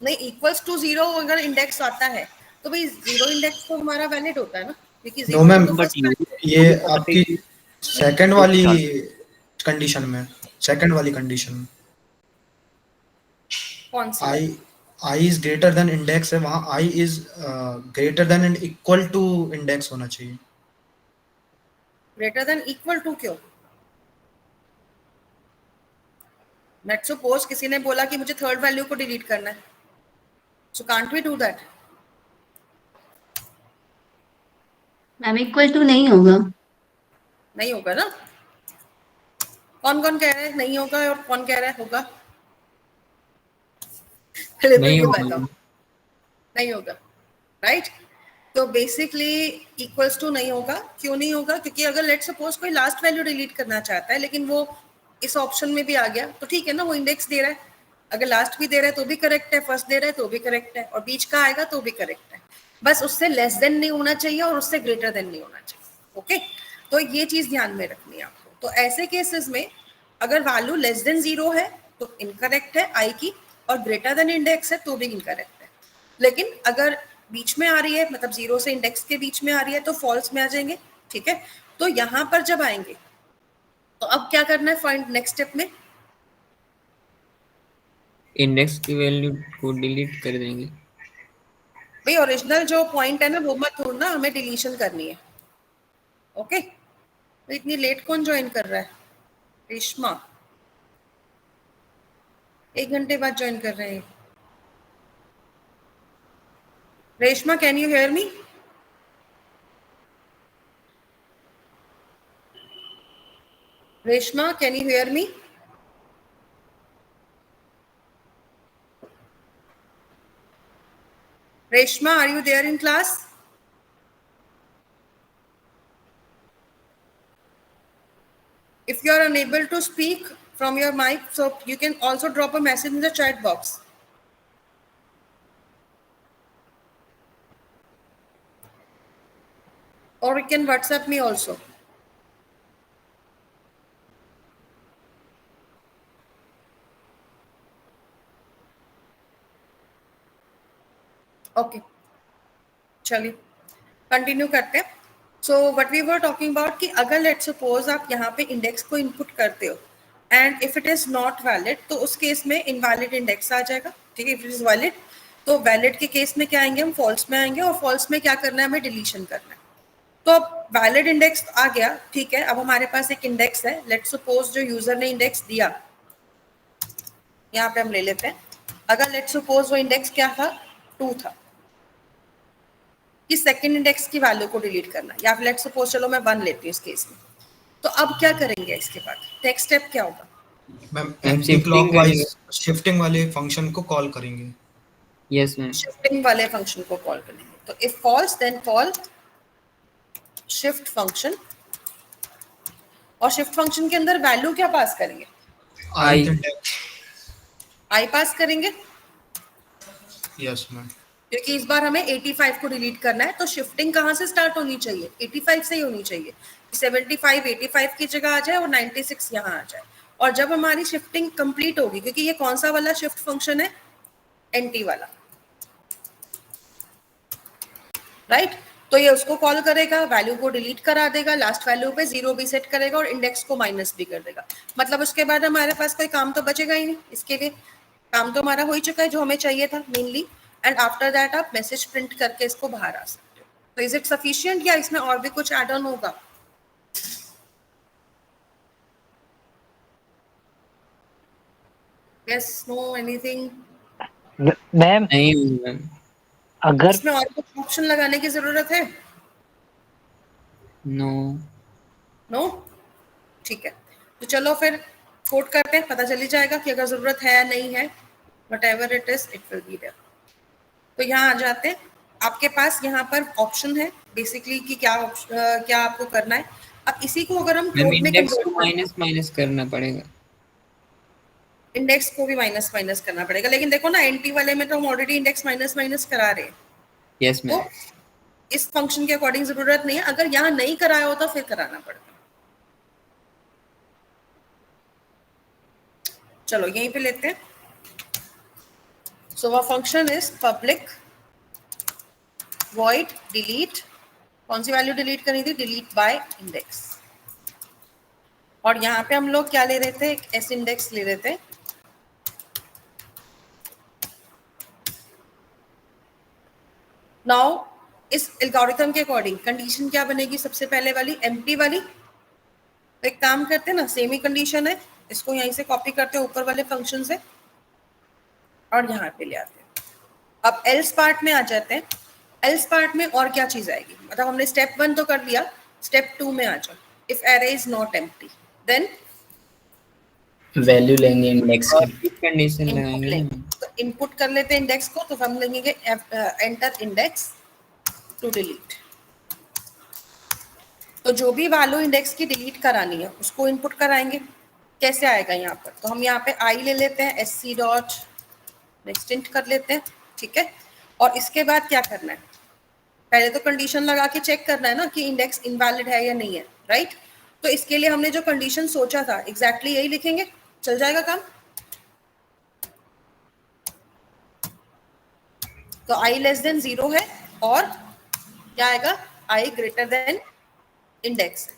S1: नहीं, इक्वल्स टू 0 अगर इंडेक्स आता है तो भाई 0 इंडेक्स तो हमारा वैलिड होता है ना, क्योंकि
S2: नो
S1: 0
S2: मैम,
S1: तो
S3: बट
S1: first
S2: ये आपकी सेकंड वाली कंडीशन में, सेकंड वाली कंडीशन में
S1: कौन सी?
S2: I is greater than index है, वहाँ I is greater than and equal to index होना चाहिए।
S1: ग्रेटर देन इक्वल टू क्यों? लेट्स सपोज किसी ने बोला कि मुझे थर्ड वैल्यू को डिलीट करना है, so can't we do that?
S5: Ma'am equal to नहीं होगा।
S1: नहीं होगा ना? कौन कौन कह रहा है नहीं होगा और कौन कह रहा है होगा? पहले तो
S4: नहीं
S1: ये
S4: होगा।
S1: बताओ। नहीं होगा, राइट। तो बेसिकली इक्वल्स टू नहीं होगा। क्यों नहीं होगा? क्योंकि अगर लेट सपोज कोई लास्ट वैल्यू डिलीट करना चाहता है लेकिन वो इस ऑप्शन में भी आ गया तो ठीक है ना, वो इंडेक्स दे रहा है। अगर लास्ट भी दे रहा है तो भी करेक्ट है, फर्स्ट दे रहा है तो भी करेक्ट है, और बीच का आएगा तो भी करेक्ट है। बस उससे लेस देन नहीं होना चाहिए और उससे ग्रेटर देन नहीं होना चाहिए। ओके, तो ये चीज ध्यान में रखनी है आपको। तो ऐसे केसेस में अगर वैल्यू लेस देन 0 है तो इनकरेक्ट है आई की, और ग्रेटर देन इंडेक्स है तो भी इनकरेक्ट है। लेकिन अगर बीच में आ रही है, मतलब 0 से इंडेक्स के बीच में आ रही है, तो फॉल्स में आ जाएंगे। ठीक है, तो यहां पर जब आएंगे तो अब क्या करना है फाइंड नेक्स्ट स्टेप में?
S4: इंडेक्स की वैल्यू को डिलीट कर देंगे।
S1: भाई ओरिजिनल जो पॉइंट है ना वो मत ढूंढना, हमें डिलीशन करनी है। ओके, तो इतनी लेट कौन ज्वाइन कर रहा है? रेशमा 1 घंटे बाद ज्वाइन कर रहे हैं। Reshma, can you hear me? Reshma, can you hear me? Reshma, are you there in class? If you are unable to speak from your mic, so you can also drop a message in the chat box. Or you can WhatsApp me also. Okay, चलिए continue करते हैं। So what we were talking about कि अगर let suppose आप यहाँ पे index को input करते हो and if it is not valid तो उस केस में इनवैलिड इंडेक्स आ जाएगा। ठीक है, इफ इट इज वैलिड तो वैलिड के केस में क्या आएंगे हम? फॉल्स में आएंगे, और फॉल्स में क्या करना है? हमें डिलीशन करना है। तो अब वैलिड इंडेक्स आ गया, ठीक है। अब हमारे पास एक इंडेक्स है, लेट सपोज जो यूजर ने इंडेक्स दिया यहाँ पे हम ले लेते हैं। अगर लेट सपोज वो इंडेक्स क्या था? 2 था। कि सेकंड इंडेक्स की वैल्यू को डिलीट करना, या फिर लेट सपोज चलो मैं 1 लेती हूँ इस केस में। तो अब क्या करेंगे इसके बाद? नेक्स्ट स्टेप क्या होगा?
S2: मैम
S4: हम
S2: एंटी
S4: shifting
S2: क्लॉकवाइज
S4: करेंगे।
S2: शिफ्टिंग वाले फंक्शन को कॉल करेंगे।
S4: Yes ma'am.
S1: शिफ्टिंग वाले फंक्शन को कॉल करेंगे। तो if false then call shift function, और शिफ्ट फंक्शन के अंदर वैल्यू क्या पास करेंगे?
S2: I index.
S1: आई पास करेंगे,
S2: यस मैम।
S1: क्योंकि इस बार हमें 85 को डिलीट करना है। तो शिफ्टिंग कहाँ से स्टार्ट होनी चाहिए? 85 से ही होनी चाहिए। 75 85 की जगह आ जाए और 96 यहाँ आ जाए। और जब हमारी शिफ्टिंग कंप्लीट होगी, क्योंकि ये कौन सा वाला शिफ्ट फंक्शन है? एंटी वाला, राइट। तो ये उसको कॉल करेगा, वैल्यू को डिलीट करा देगा, लास्ट वैल्यू पे 0 भी सेट करेगा और इंडेक्स को माइनस भी कर देगा। मतलब उसके बाद हमारे पास कोई काम तो बचेगा ही नहीं। इसके लिए काम तो हमारा हो ही चुका है जो हमें चाहिए था मेनली। एंड आफ्टर दैट आप मैसेज प्रिंट करके इसको बाहर आ सकते हो। तो इज इट सफिशिएंट या इसमें और भी कुछ ऐड ऑन होगा? Yes, no, anything?
S6: मैम
S4: नहीं मैम।
S6: अगर
S1: इसमें और कुछ ऑप्शन लगाने की जरूरत है?
S4: नो।
S1: नो, ठीक है। तो चलो फिर कोड करते हैं, पता चल ही जाएगा कि अगर जरूरत है या नहीं है। Whatever it is it will be there. तो यहाँ आ जाते हैं। आपके पास यहाँ पर ऑप्शन है बेसिकली कि क्या आपको करना है। अब इसी को अगर हम
S4: मैम
S1: कोड में
S4: इंडेक्स को
S1: कन्वर्ट,
S4: माइनस माइनस करना पड़ेगा।
S1: इंडेक्स को भी माइनस माइनस करना पड़ेगा। लेकिन देखो ना, एंटी वाले में तो हम ऑलरेडी इंडेक्स माइनस माइनस करा रहे हैं।
S4: Yes ma'am.
S1: तो इस फंक्शन के अकॉर्डिंग जरूरत नहीं है। अगर यहाँ नहीं कराया होता फिर कराना पड़ता। चलो यहीं पे लेते हैं। सो वह function is public void delete, कौन सी वैल्यू डिलीट करनी थी? Delete by index. और यहाँ पे हम लोग क्या ले रहे थे? एक एस इंडेक्स ले रहे थे। नाउ इस एल्गोरिथम के अकॉर्डिंग कंडीशन क्या बनेगी? सबसे पहले वाली एम्प्टी वाली। तो एक काम करते हैं ना, सेम ही कंडीशन है, इसको यहीं से कॉपी करते हैं ऊपर वाले फंक्शन से और यहाँ पे ले आते हैं। अब एल्स पार्ट में आ जाते हैं। एल्स पार्ट में और क्या चीज आएगी? मतलब हमने स्टेप 1 तो कर लिया, स्टेप 2 में आ जाओ। If array is not empty then
S7: value लेंगे इंडेक्स
S4: और
S7: की।
S4: कंडीशन
S1: इनपुट
S4: लगाएंगे।
S1: लेंगे। तो इनपुट कर लेते हैं इंडेक्स को। तो हम लेंगे एंटर इंडेक्स टू डिलीट। तो जो भी वैल्यू इंडेक्स की डिलीट करानी है उसको इनपुट कराएंगे। कैसे आएगा यहाँ पर? तो हम यहाँ पे आई ले लेते हैं, sc डॉट नेक्स्ट इंट कर लेते हैं, ठीक है। और इसके बाद क्या करना है? पहले तो कंडीशन लगा के चेक करना है ना कि इंडेक्स इनवैलिड है या नहीं है, राइट। तो इसके लिए हमने जो कंडीशन सोचा था एग्जैक्टली यही लिखेंगे, चल जाएगा काम। तो i लेस देन 0 है और क्या आएगा? i greater than index.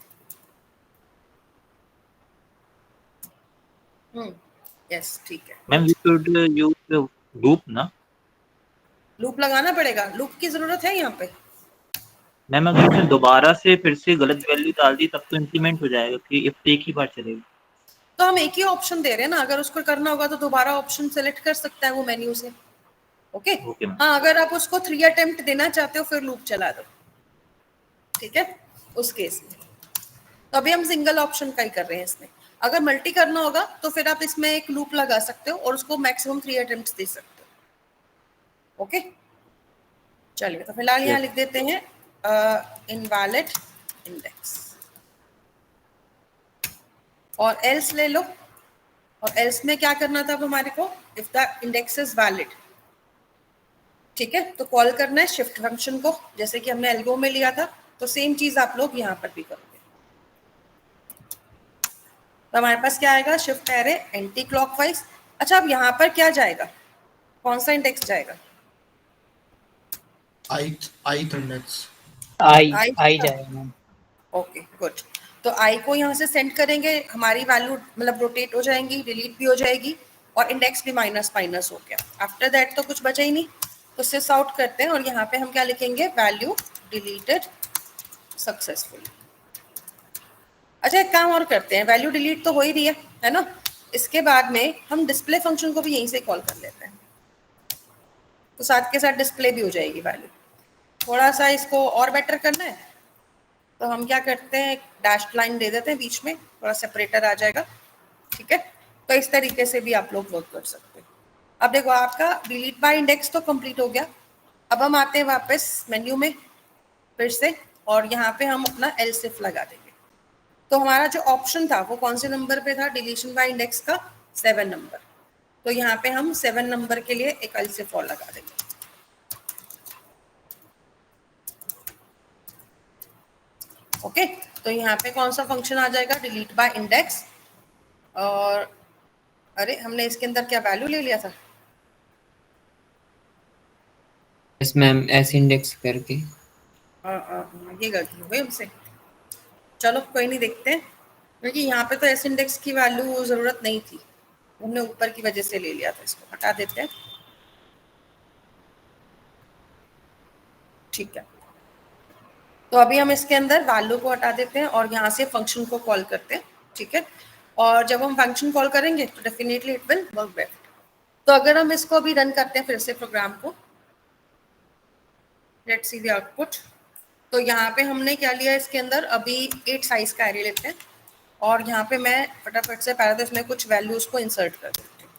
S1: Yes, ठीक है।
S3: Ma'am we should use loop ना?
S1: लूप लगाना पड़ेगा, लूप की जरूरत है यहाँ पे।
S3: मैम अगर उसने दोबारा से फिर से गलत वैल्यू डाल दी तब तो इम्प्लीमेंट हो जाएगा कि इफ एक ही बार चलेगा।
S1: तो हम एक ही ऑप्शन दे रहे हैं ना, अगर उसको करना होगा तो दोबारा ऑप्शन सेलेक्ट कर सकता है वो मेन्यू से। Okay
S3: okay ma'am.
S1: हाँ, अगर आप उसको 3 अटेम्प्ट देना चाहते हो फिर लूप चला दो, ठीक है, उस केस में। तो अभी हम सिंगल ऑप्शन का ही कर रहे हैं इसमें। अगर मल्टी करना होगा तो फिर आप इसमें एक लूप लगा सकते हो और उसको मैक्सिमम 3 अटेम्प्ट दे सकते हो। ओके चलिए, तो फिलहाल यहाँ लिख देते हैं इनवैलिड इंडेक्स और एल्स ले लो। और एल्स में क्या करना था अब हमारे को? If the index is valid, ठीक है। तो कॉल करना है शिफ्ट फंक्शन को, जैसे कि हमने एल्गो में लिया था। तो सेम चीज आप लोग यहाँ पर भी करोगे। तो हमारे पास क्या आएगा? Shift array anti clockwise. अच्छा, अब यहाँ पर क्या जाएगा? कौन सा इंडेक्स जाएगा?
S2: आई इंडेक्स
S6: आई जाएगा मैम।
S1: Okay good. तो आई को यहाँ से सेंड करेंगे, हमारी वैल्यू मतलब रोटेट हो जाएंगी, डिलीट भी हो जाएगी और इंडेक्स भी माइनस माइनस हो गया। आफ्टर दैट तो कुछ बचा ही नहीं, तो सिस आउट करते हैं और यहाँ पे हम क्या लिखेंगे? Value deleted successfully. अच्छा, एक काम और करते हैं, वैल्यू डिलीट तो हो ही रही है ना। इसके बाद में हम डिस्प्ले फंक्शन को भी यहीं से कॉल कर लेते हैं, तो साथ के साथ डिस्प्ले भी हो जाएगी वैल्यू। थोड़ा सा इसको और बेटर करना है तो हम क्या करते हैं, डैश लाइन दे देते हैं बीच में, थोड़ा सेपरेटर आ जाएगा, ठीक है। तो इस तरीके से भी आप लोग वर्क कर सकते हैं। अब देखो, आपका डिलीट बाय इंडेक्स तो कंप्लीट हो गया। अब हम आते हैं वापस मेन्यू में फिर से और यहाँ पे हम अपना एल्सिफ लगा देंगे। तो हमारा जो ऑप्शन था वो कौन से नंबर पे था? डिलीशन बाय इंडेक्स का 7 नंबर। तो यहाँ पे हम 7 नंबर के लिए एक एल्सिफ और लगा देंगे। ओके तो यहाँ पे कौन सा फंक्शन आ जाएगा? Delete by index. और अरे, हमने इसके अंदर क्या वैल्यू ले लिया था?
S4: यस मैम, एस इंडेक्स करके।
S1: ये गलती हो गई हमसे। चलो कोई नहीं, देखते हैं, क्योंकि यहाँ पे तो एस इंडेक्स की वैल्यू जरूरत नहीं थी, हमने ऊपर की वजह से ले लिया था। इसको हटा देते हैं, ठीक है। तो अभी हम इसके अंदर वैल्यू को हटा देते हैं और यहाँ से फंक्शन को कॉल करते हैं, ठीक है। और जब हम फंक्शन कॉल करेंगे तो definitely it will work better. तो अगर हम इसको अभी रन करते हैं फिर से प्रोग्राम को, लेट्स सी द आउटपुट। तो यहाँ पे हमने क्या लिया इसके अंदर? अभी 8 साइज का एरे लेते हैं और यहाँ पे मैं फटाफट से पहले तो इसमें कुछ वैल्यूज को इंसर्ट कर देती हूँ।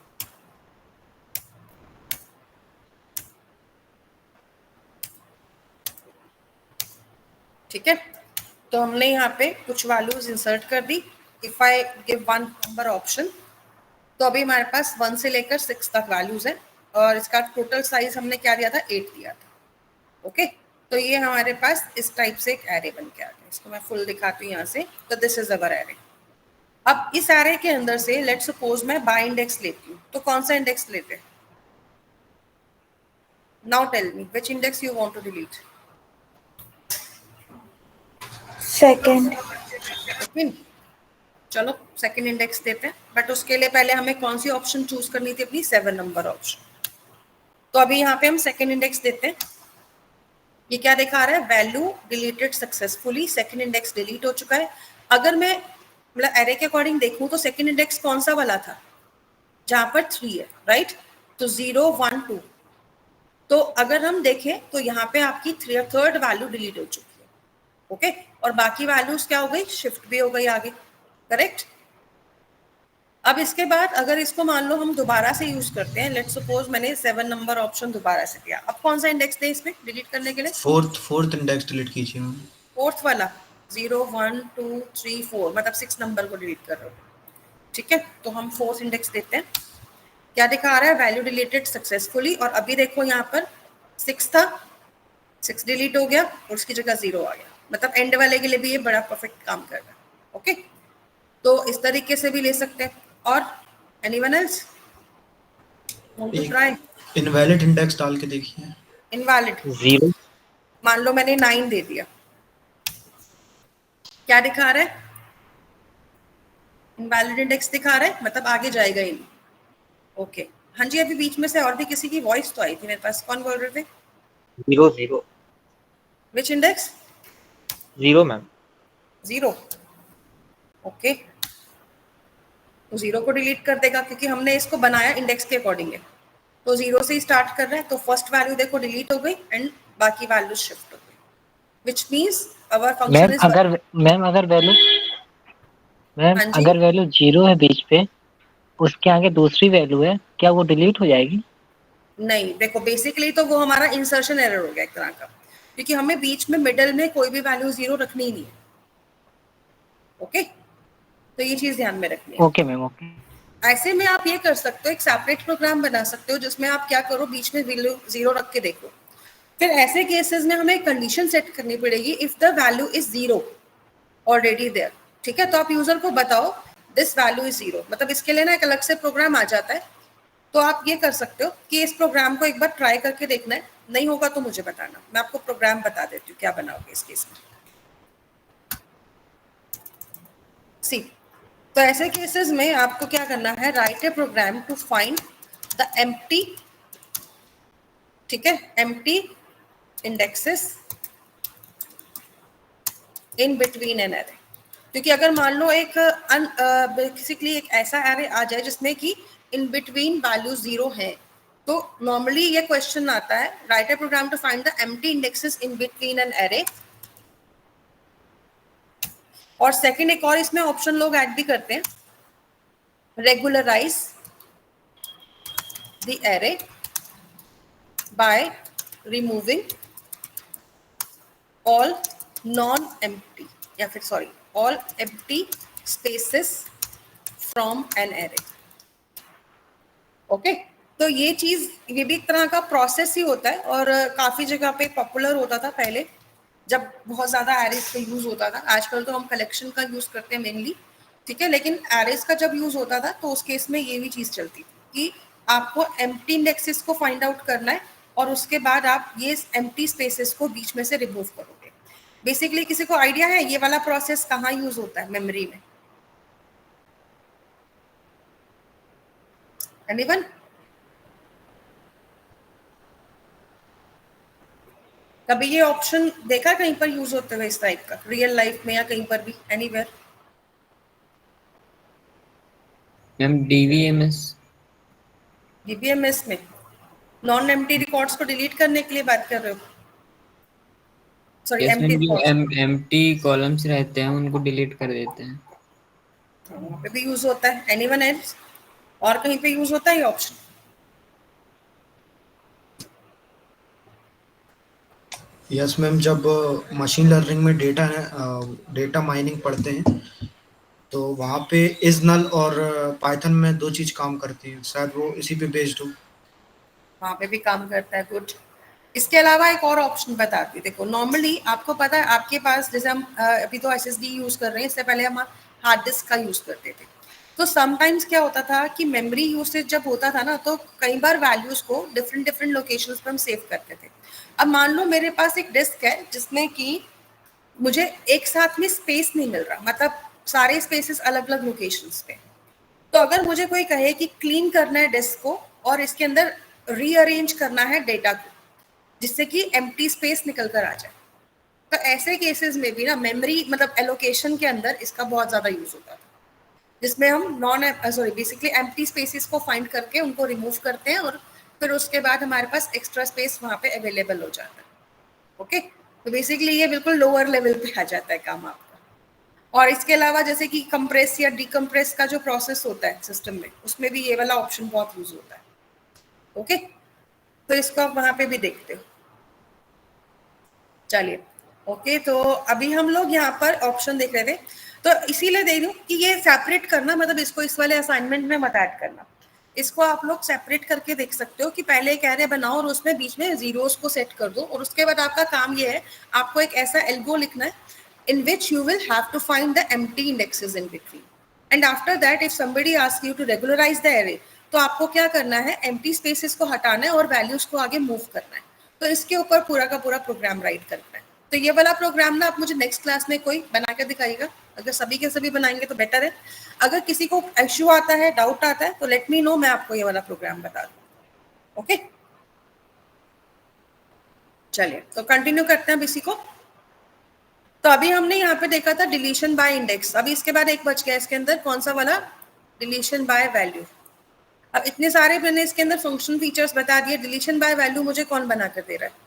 S1: ठीक है, तो हमने यहाँ पे कुछ वैल्यूज इंसर्ट कर दी। If I give 1 number option, तो अभी हमारे पास 1 से लेकर 6 तक वैल्यूज है और इसका टोटल साइज हमने क्या दिया था? 8 दिया था। ओके तो ये हमारे पास इस टाइप से एक एरे बन के आ गया। इसको मैं फुल दिखाती हूँ यहाँ से। तो दिस इज अवर एरे। अब इस एरे के अंदर से लेट्स सपोज मैं बाय इंडेक्स लेती हूँ, तो कौन सा इंडेक्स लेते हैं? Now tell me which index you want to delete?
S10: Second.
S1: चलो सेकंड इंडेक्स देते हैं, बट उसके लिए पहले हमें कौन सी ऑप्शन चूज करनी थी? अपनी 7 नंबर ऑप्शन। तो अभी यहाँ पे हम सेकंड इंडेक्स देते हैं। ये क्या दिखा रहा है? Value deleted successfully, second index delete हो चुका है। अगर मैं मतलब एरे के अकॉर्डिंग देखूं तो सेकंड इंडेक्स कौन सा वाला था? जहां पर 3 है, राइट। तो 0 1 2। तो अगर हम देखें तो यहाँ पे आपकी थर्ड वैल्यू डिलीट हो चुकी है। ओके और बाकी वैल्यूज क्या हो गई? शिफ्ट भी हो गई आगे, करेक्ट। अब इसके बाद अगर इसको मान लो हम दोबारा से यूज करते हैं, लेट्स सपोज मैंने 7 नंबर ऑप्शन दोबारा से दिया, अब कौन सा इंडेक्स दे इसमें डिलीट करने के लिए?
S2: फोर्थ इंडेक्स डिलीट कीजिए मैम।
S1: फोर्थ वाला 0 1 2 3 4 मतलब 6 नंबर को डिलीट कर रहे हो, ठीक है। तो हम फोर्थ इंडेक्स देते हैं, क्या दिखा रहा है? Value deleted successfully. और अभी देखो यहाँ पर 6 था, 6 डिलीट हो गया और उसकी जगह 0 आ गया, मतलब एंड वाले के लिए भी ये बड़ा परफेक्ट काम कर रहा है। ओके, तो इस तरीके से भी ले सकते हैं। और anyone else want to try?
S2: Invalid index डाल के देखिए।
S1: इनवैलिड
S3: 0
S1: मान लो मैंने 9 दे दिया, क्या दिखा रहा है? इनवैलिड इंडेक्स दिखा रहा है, मतलब आगे जाएगा ही नहीं। ओके, हाँ जी, अभी बीच में से और भी किसी की वॉइस तो आई थी मेरे पास, कौन बोल रहे थे?
S3: 0
S1: विच इंडेक्स?
S3: 0 मैम।
S1: 0। ओके, तो 0 को डिलीट कर देगा क्योंकि हमने इसको बनाया इंडेक्स के अकॉर्डिंग है, तो 0 से ही स्टार्ट कर रहा है, तो फर्स्ट वैल्यू देखो डिलीट हो गई एंड बाकी वैल्यू शिफ्ट हो गई, which means our function
S6: ma'am
S1: is
S6: अगर मैम
S1: हाँ जी,
S6: अगर वैल्यू 0 है बीच पे, उसके आगे दूसरी वैल्यू है, क्या वो डिलीट हो जाएगी?
S1: नहीं देखो बेसिकली तो वो हमारा इंसर्शन एरर हो गया एक तरह का, क्योंकि हमें बीच में मिडल में कोई भी वैल्यू 0 रखनी ही नहीं है। ओके, तो ये चीज ध्यान में रखनी है।
S6: Okay ma'am, okay.
S1: ऐसे में आप ये कर सकते हो, एक सेपरेट प्रोग्राम बना सकते हो जिसमें आप क्या करो, बीच में वैल्यू 0 रख के देखो। फिर ऐसे केसेस में हमें कंडीशन सेट करनी पड़ेगी, if the value is 0 already there, ठीक है। तो आप यूजर को बताओ दिस वैल्यू इज 0, मतलब इसके लिए ना एक अलग से प्रोग्राम आ जाता है। तो आप ये कर सकते हो कि इस प्रोग्राम को एक बार ट्राई करके देखना है, नहीं होगा तो मुझे बताना, मैं आपको प्रोग्राम बता देती हूँ क्या बनाओगे इस केस में। सी, तो ऐसे केसेस में आपको क्या करना है, write a program to find the empty, ठीक है, empty indexes in between an array. क्योंकि अगर मान लो एक बेसिकली एक ऐसा एरे आ जाए जिसमें कि इन बिटवीन वैल्यू 0 है, तो नॉर्मली ये क्वेश्चन आता है, write a program to find the empty indexes in between an array. और सेकंड एक और इसमें ऑप्शन लोग ऐड भी करते हैं, regularise the array by removing all non empty, या फिर sorry all empty spaces from an array. Okay, तो ये चीज, ये भी एक तरह का प्रोसेस ही होता है और काफी जगह पे पॉपुलर होता था पहले जब बहुत ज्यादा एरेस का यूज होता था। आजकल तो हम कलेक्शन का यूज करते हैं मेनली, ठीक है, लेकिन एरेस का जब यूज होता था तो उस केस में ये भी चीज चलती थी कि आपको एम्प्टी इंडेक्सेस को फाइंड आउट करना है और उसके बाद आप ये एम्प्टी स्पेसेस को बीच में से रिमूव करोगे। बेसिकली किसी को आइडिया है ये वाला प्रोसेस कहाँ यूज होता है मेमोरी में? एनीवन? कभी ये ऑप्शन देखा कहीं पर यूज होते हुए इस टाइप का, रियल लाइफ में या कहीं पर भी, एनीवेयर?
S4: Ma'am DBMS.
S1: डीबीएमएस में नॉन एम्प्टी रिकॉर्ड्स को डिलीट करने के लिए बात कर रहे हो? सॉरी,
S4: यस
S1: एम्प्टी
S4: मैम, जो
S1: रिकॉर्ड्स
S4: एम्प्टी कॉलम्स रहते हैं उनको डिलीट कर देते हैं।
S1: वहाँ पे भी यूज होता है। Anyone else? और कहीं पे यूज होता है ये ऑप्शन?
S2: यस मैम, जब मशीन लर्निंग में डेटा माइनिंग पढ़ते हैं तो वहाँ पे इज नल और पाइथन में 2 चीज काम करती है, शायद वो इसी पे बेस्ड हो।
S1: वहाँ पे भी काम करता है, गुड। इसके अलावा एक और ऑप्शन बताती हूँ, देखो नॉर्मली आपको पता है आपके पास, जैसे हम अभी तो एसएसडी यूज कर रहे हैं, इससे पहले हम हार्ड डिस्क का यूज करते थे। तो समटाइम्स क्या होता था कि मेमोरी यूसेज जब होता था ना, तो कई बार वैल्यूज को डिफरेंट डिफरेंट लोकेशंस पे हम सेव करते थे। अब मान लो मेरे पास एक डिस्क है जिसमें कि मुझे एक साथ में स्पेस नहीं मिल रहा, मतलब सारे स्पेसेस अलग अलग लोकेशंस पे। तो अगर मुझे कोई कहे कि क्लीन करना है डिस्क को और इसके अंदर रीअरेंज करना है डेटा को जिससे कि एम्प्टी स्पेस निकल कर आ जाए, तो ऐसे केसेस में भी ना मेमोरी मतलब एलोकेशन के अंदर इसका बहुत ज्यादा यूज होता था, जिसमें हम बेसिकली एम्प्टी स्पेसेस को फाइंड करके उनको रिमूव करते हैं और फिर उसके बाद हमारे पास एक्स्ट्रा स्पेस वहां पे अवेलेबल हो जाता है। ओके, तो बेसिकली ये बिल्कुल लोअर लेवल पे आ जाता है काम आपका। और इसके अलावा जैसे कि कंप्रेस या डिकम्प्रेस का जो प्रोसेस होता है सिस्टम में, उसमें भी ये वाला ऑप्शन बहुत यूज होता है। ओके, तो इसको आप वहां पे भी देखते हो। चलिए, ओके, तो अभी हम लोग यहाँ पर ऑप्शन देख रहे थे, तो इसीलिए दे रही हूँ कि ये सेपरेट करना, मतलब इसको इस वाले असाइनमेंट में मत ऐड करना। इसको आप लोग सेपरेट करके देख सकते हो कि पहले एक एरे बनाओ और उसमें बीच में जीरोस को सेट कर दो, और उसके बाद आपका काम ये है, आपको एक ऐसा एल्गो लिखना है in which you will have to find the empty indexes in between, and after that if somebody asks you to regularize the array, तो आपको क्या करना है, empty spaces को हटाना है और values को आगे move करना है। तो इसके ऊपर पूरा का पूरा प्रोग्राम राइट करना है। तो ये वाला प्रोग्राम ना आप मुझे नेक्स्ट क्लास में कोई बना के दिखाइएगा, अगर सभी के सभी बनाएंगे तो बेटर है। अगर किसी को इश्यू आता है, डाउट आता है, तो लेट मी नो, मैं आपको ये वाला प्रोग्राम बता दूँ। ओके, चलिए तो कंटिन्यू करते हैं अब इसी को। तो अभी हमने यहाँ पे देखा था डिलीशन बाय इंडेक्स, अभी इसके बाद एक बच गया इसके अंदर, कौन सा वाला, डिलीशन बाय वैल्यू। अब इतने सारे मैंने इसके अंदर फंक्शन फीचर्स बता दिए, डिलीशन बाय वैल्यू मुझे कौन बना कर दे रहा है?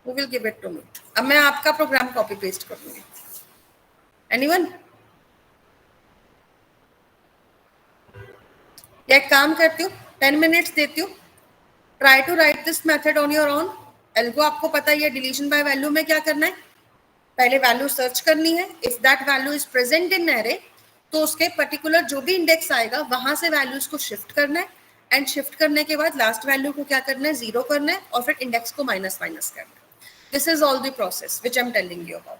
S1: Who will give it to me? अब मैं आपका प्रोग्राम कॉपी पेस्ट कर दूंगी। एनीवन? एक काम करती हूँ, 10 मिनट्स देती हूँ, try to write this method on your own. Algo आपको पता ही है, डिलीशन बाय वैल्यू में क्या करना है, पहले वैल्यू सर्च करनी है, if that value is present in array, तो उसके पर्टिकुलर जो भी इंडेक्स आएगा वहां से वैल्यूज को शिफ्ट करना है, एंड शिफ्ट करने के बाद लास्ट वैल्यू को क्या करना है, जीरो करना है, और फिर इंडेक्स को माइनस माइनस करना है। This is all the process which I am telling you about.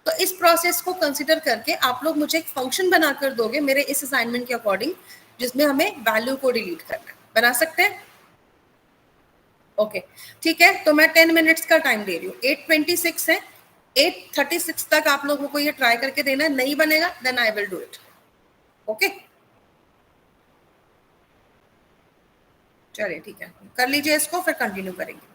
S1: तो इस प्रोसेस को कंसिडर करके आप लोग मुझे एक फंक्शन बनाकर दोगे मेरे इस असाइनमेंट के अकॉर्डिंग, जिसमें हमें वैल्यू को डिलीट करना है। बना सकते हैं? ओके, ठीक है, तो मैं 10 मिनट्स का टाइम दे रही हूँ। 8:26 है, 8:36 तक आप लोगों को ये ट्राई करके देना है। नहीं बनेगा then I will do it. Okay, चलिए ठीक है, कर लीजिए इसको, फिर कंटिन्यू करेंगे।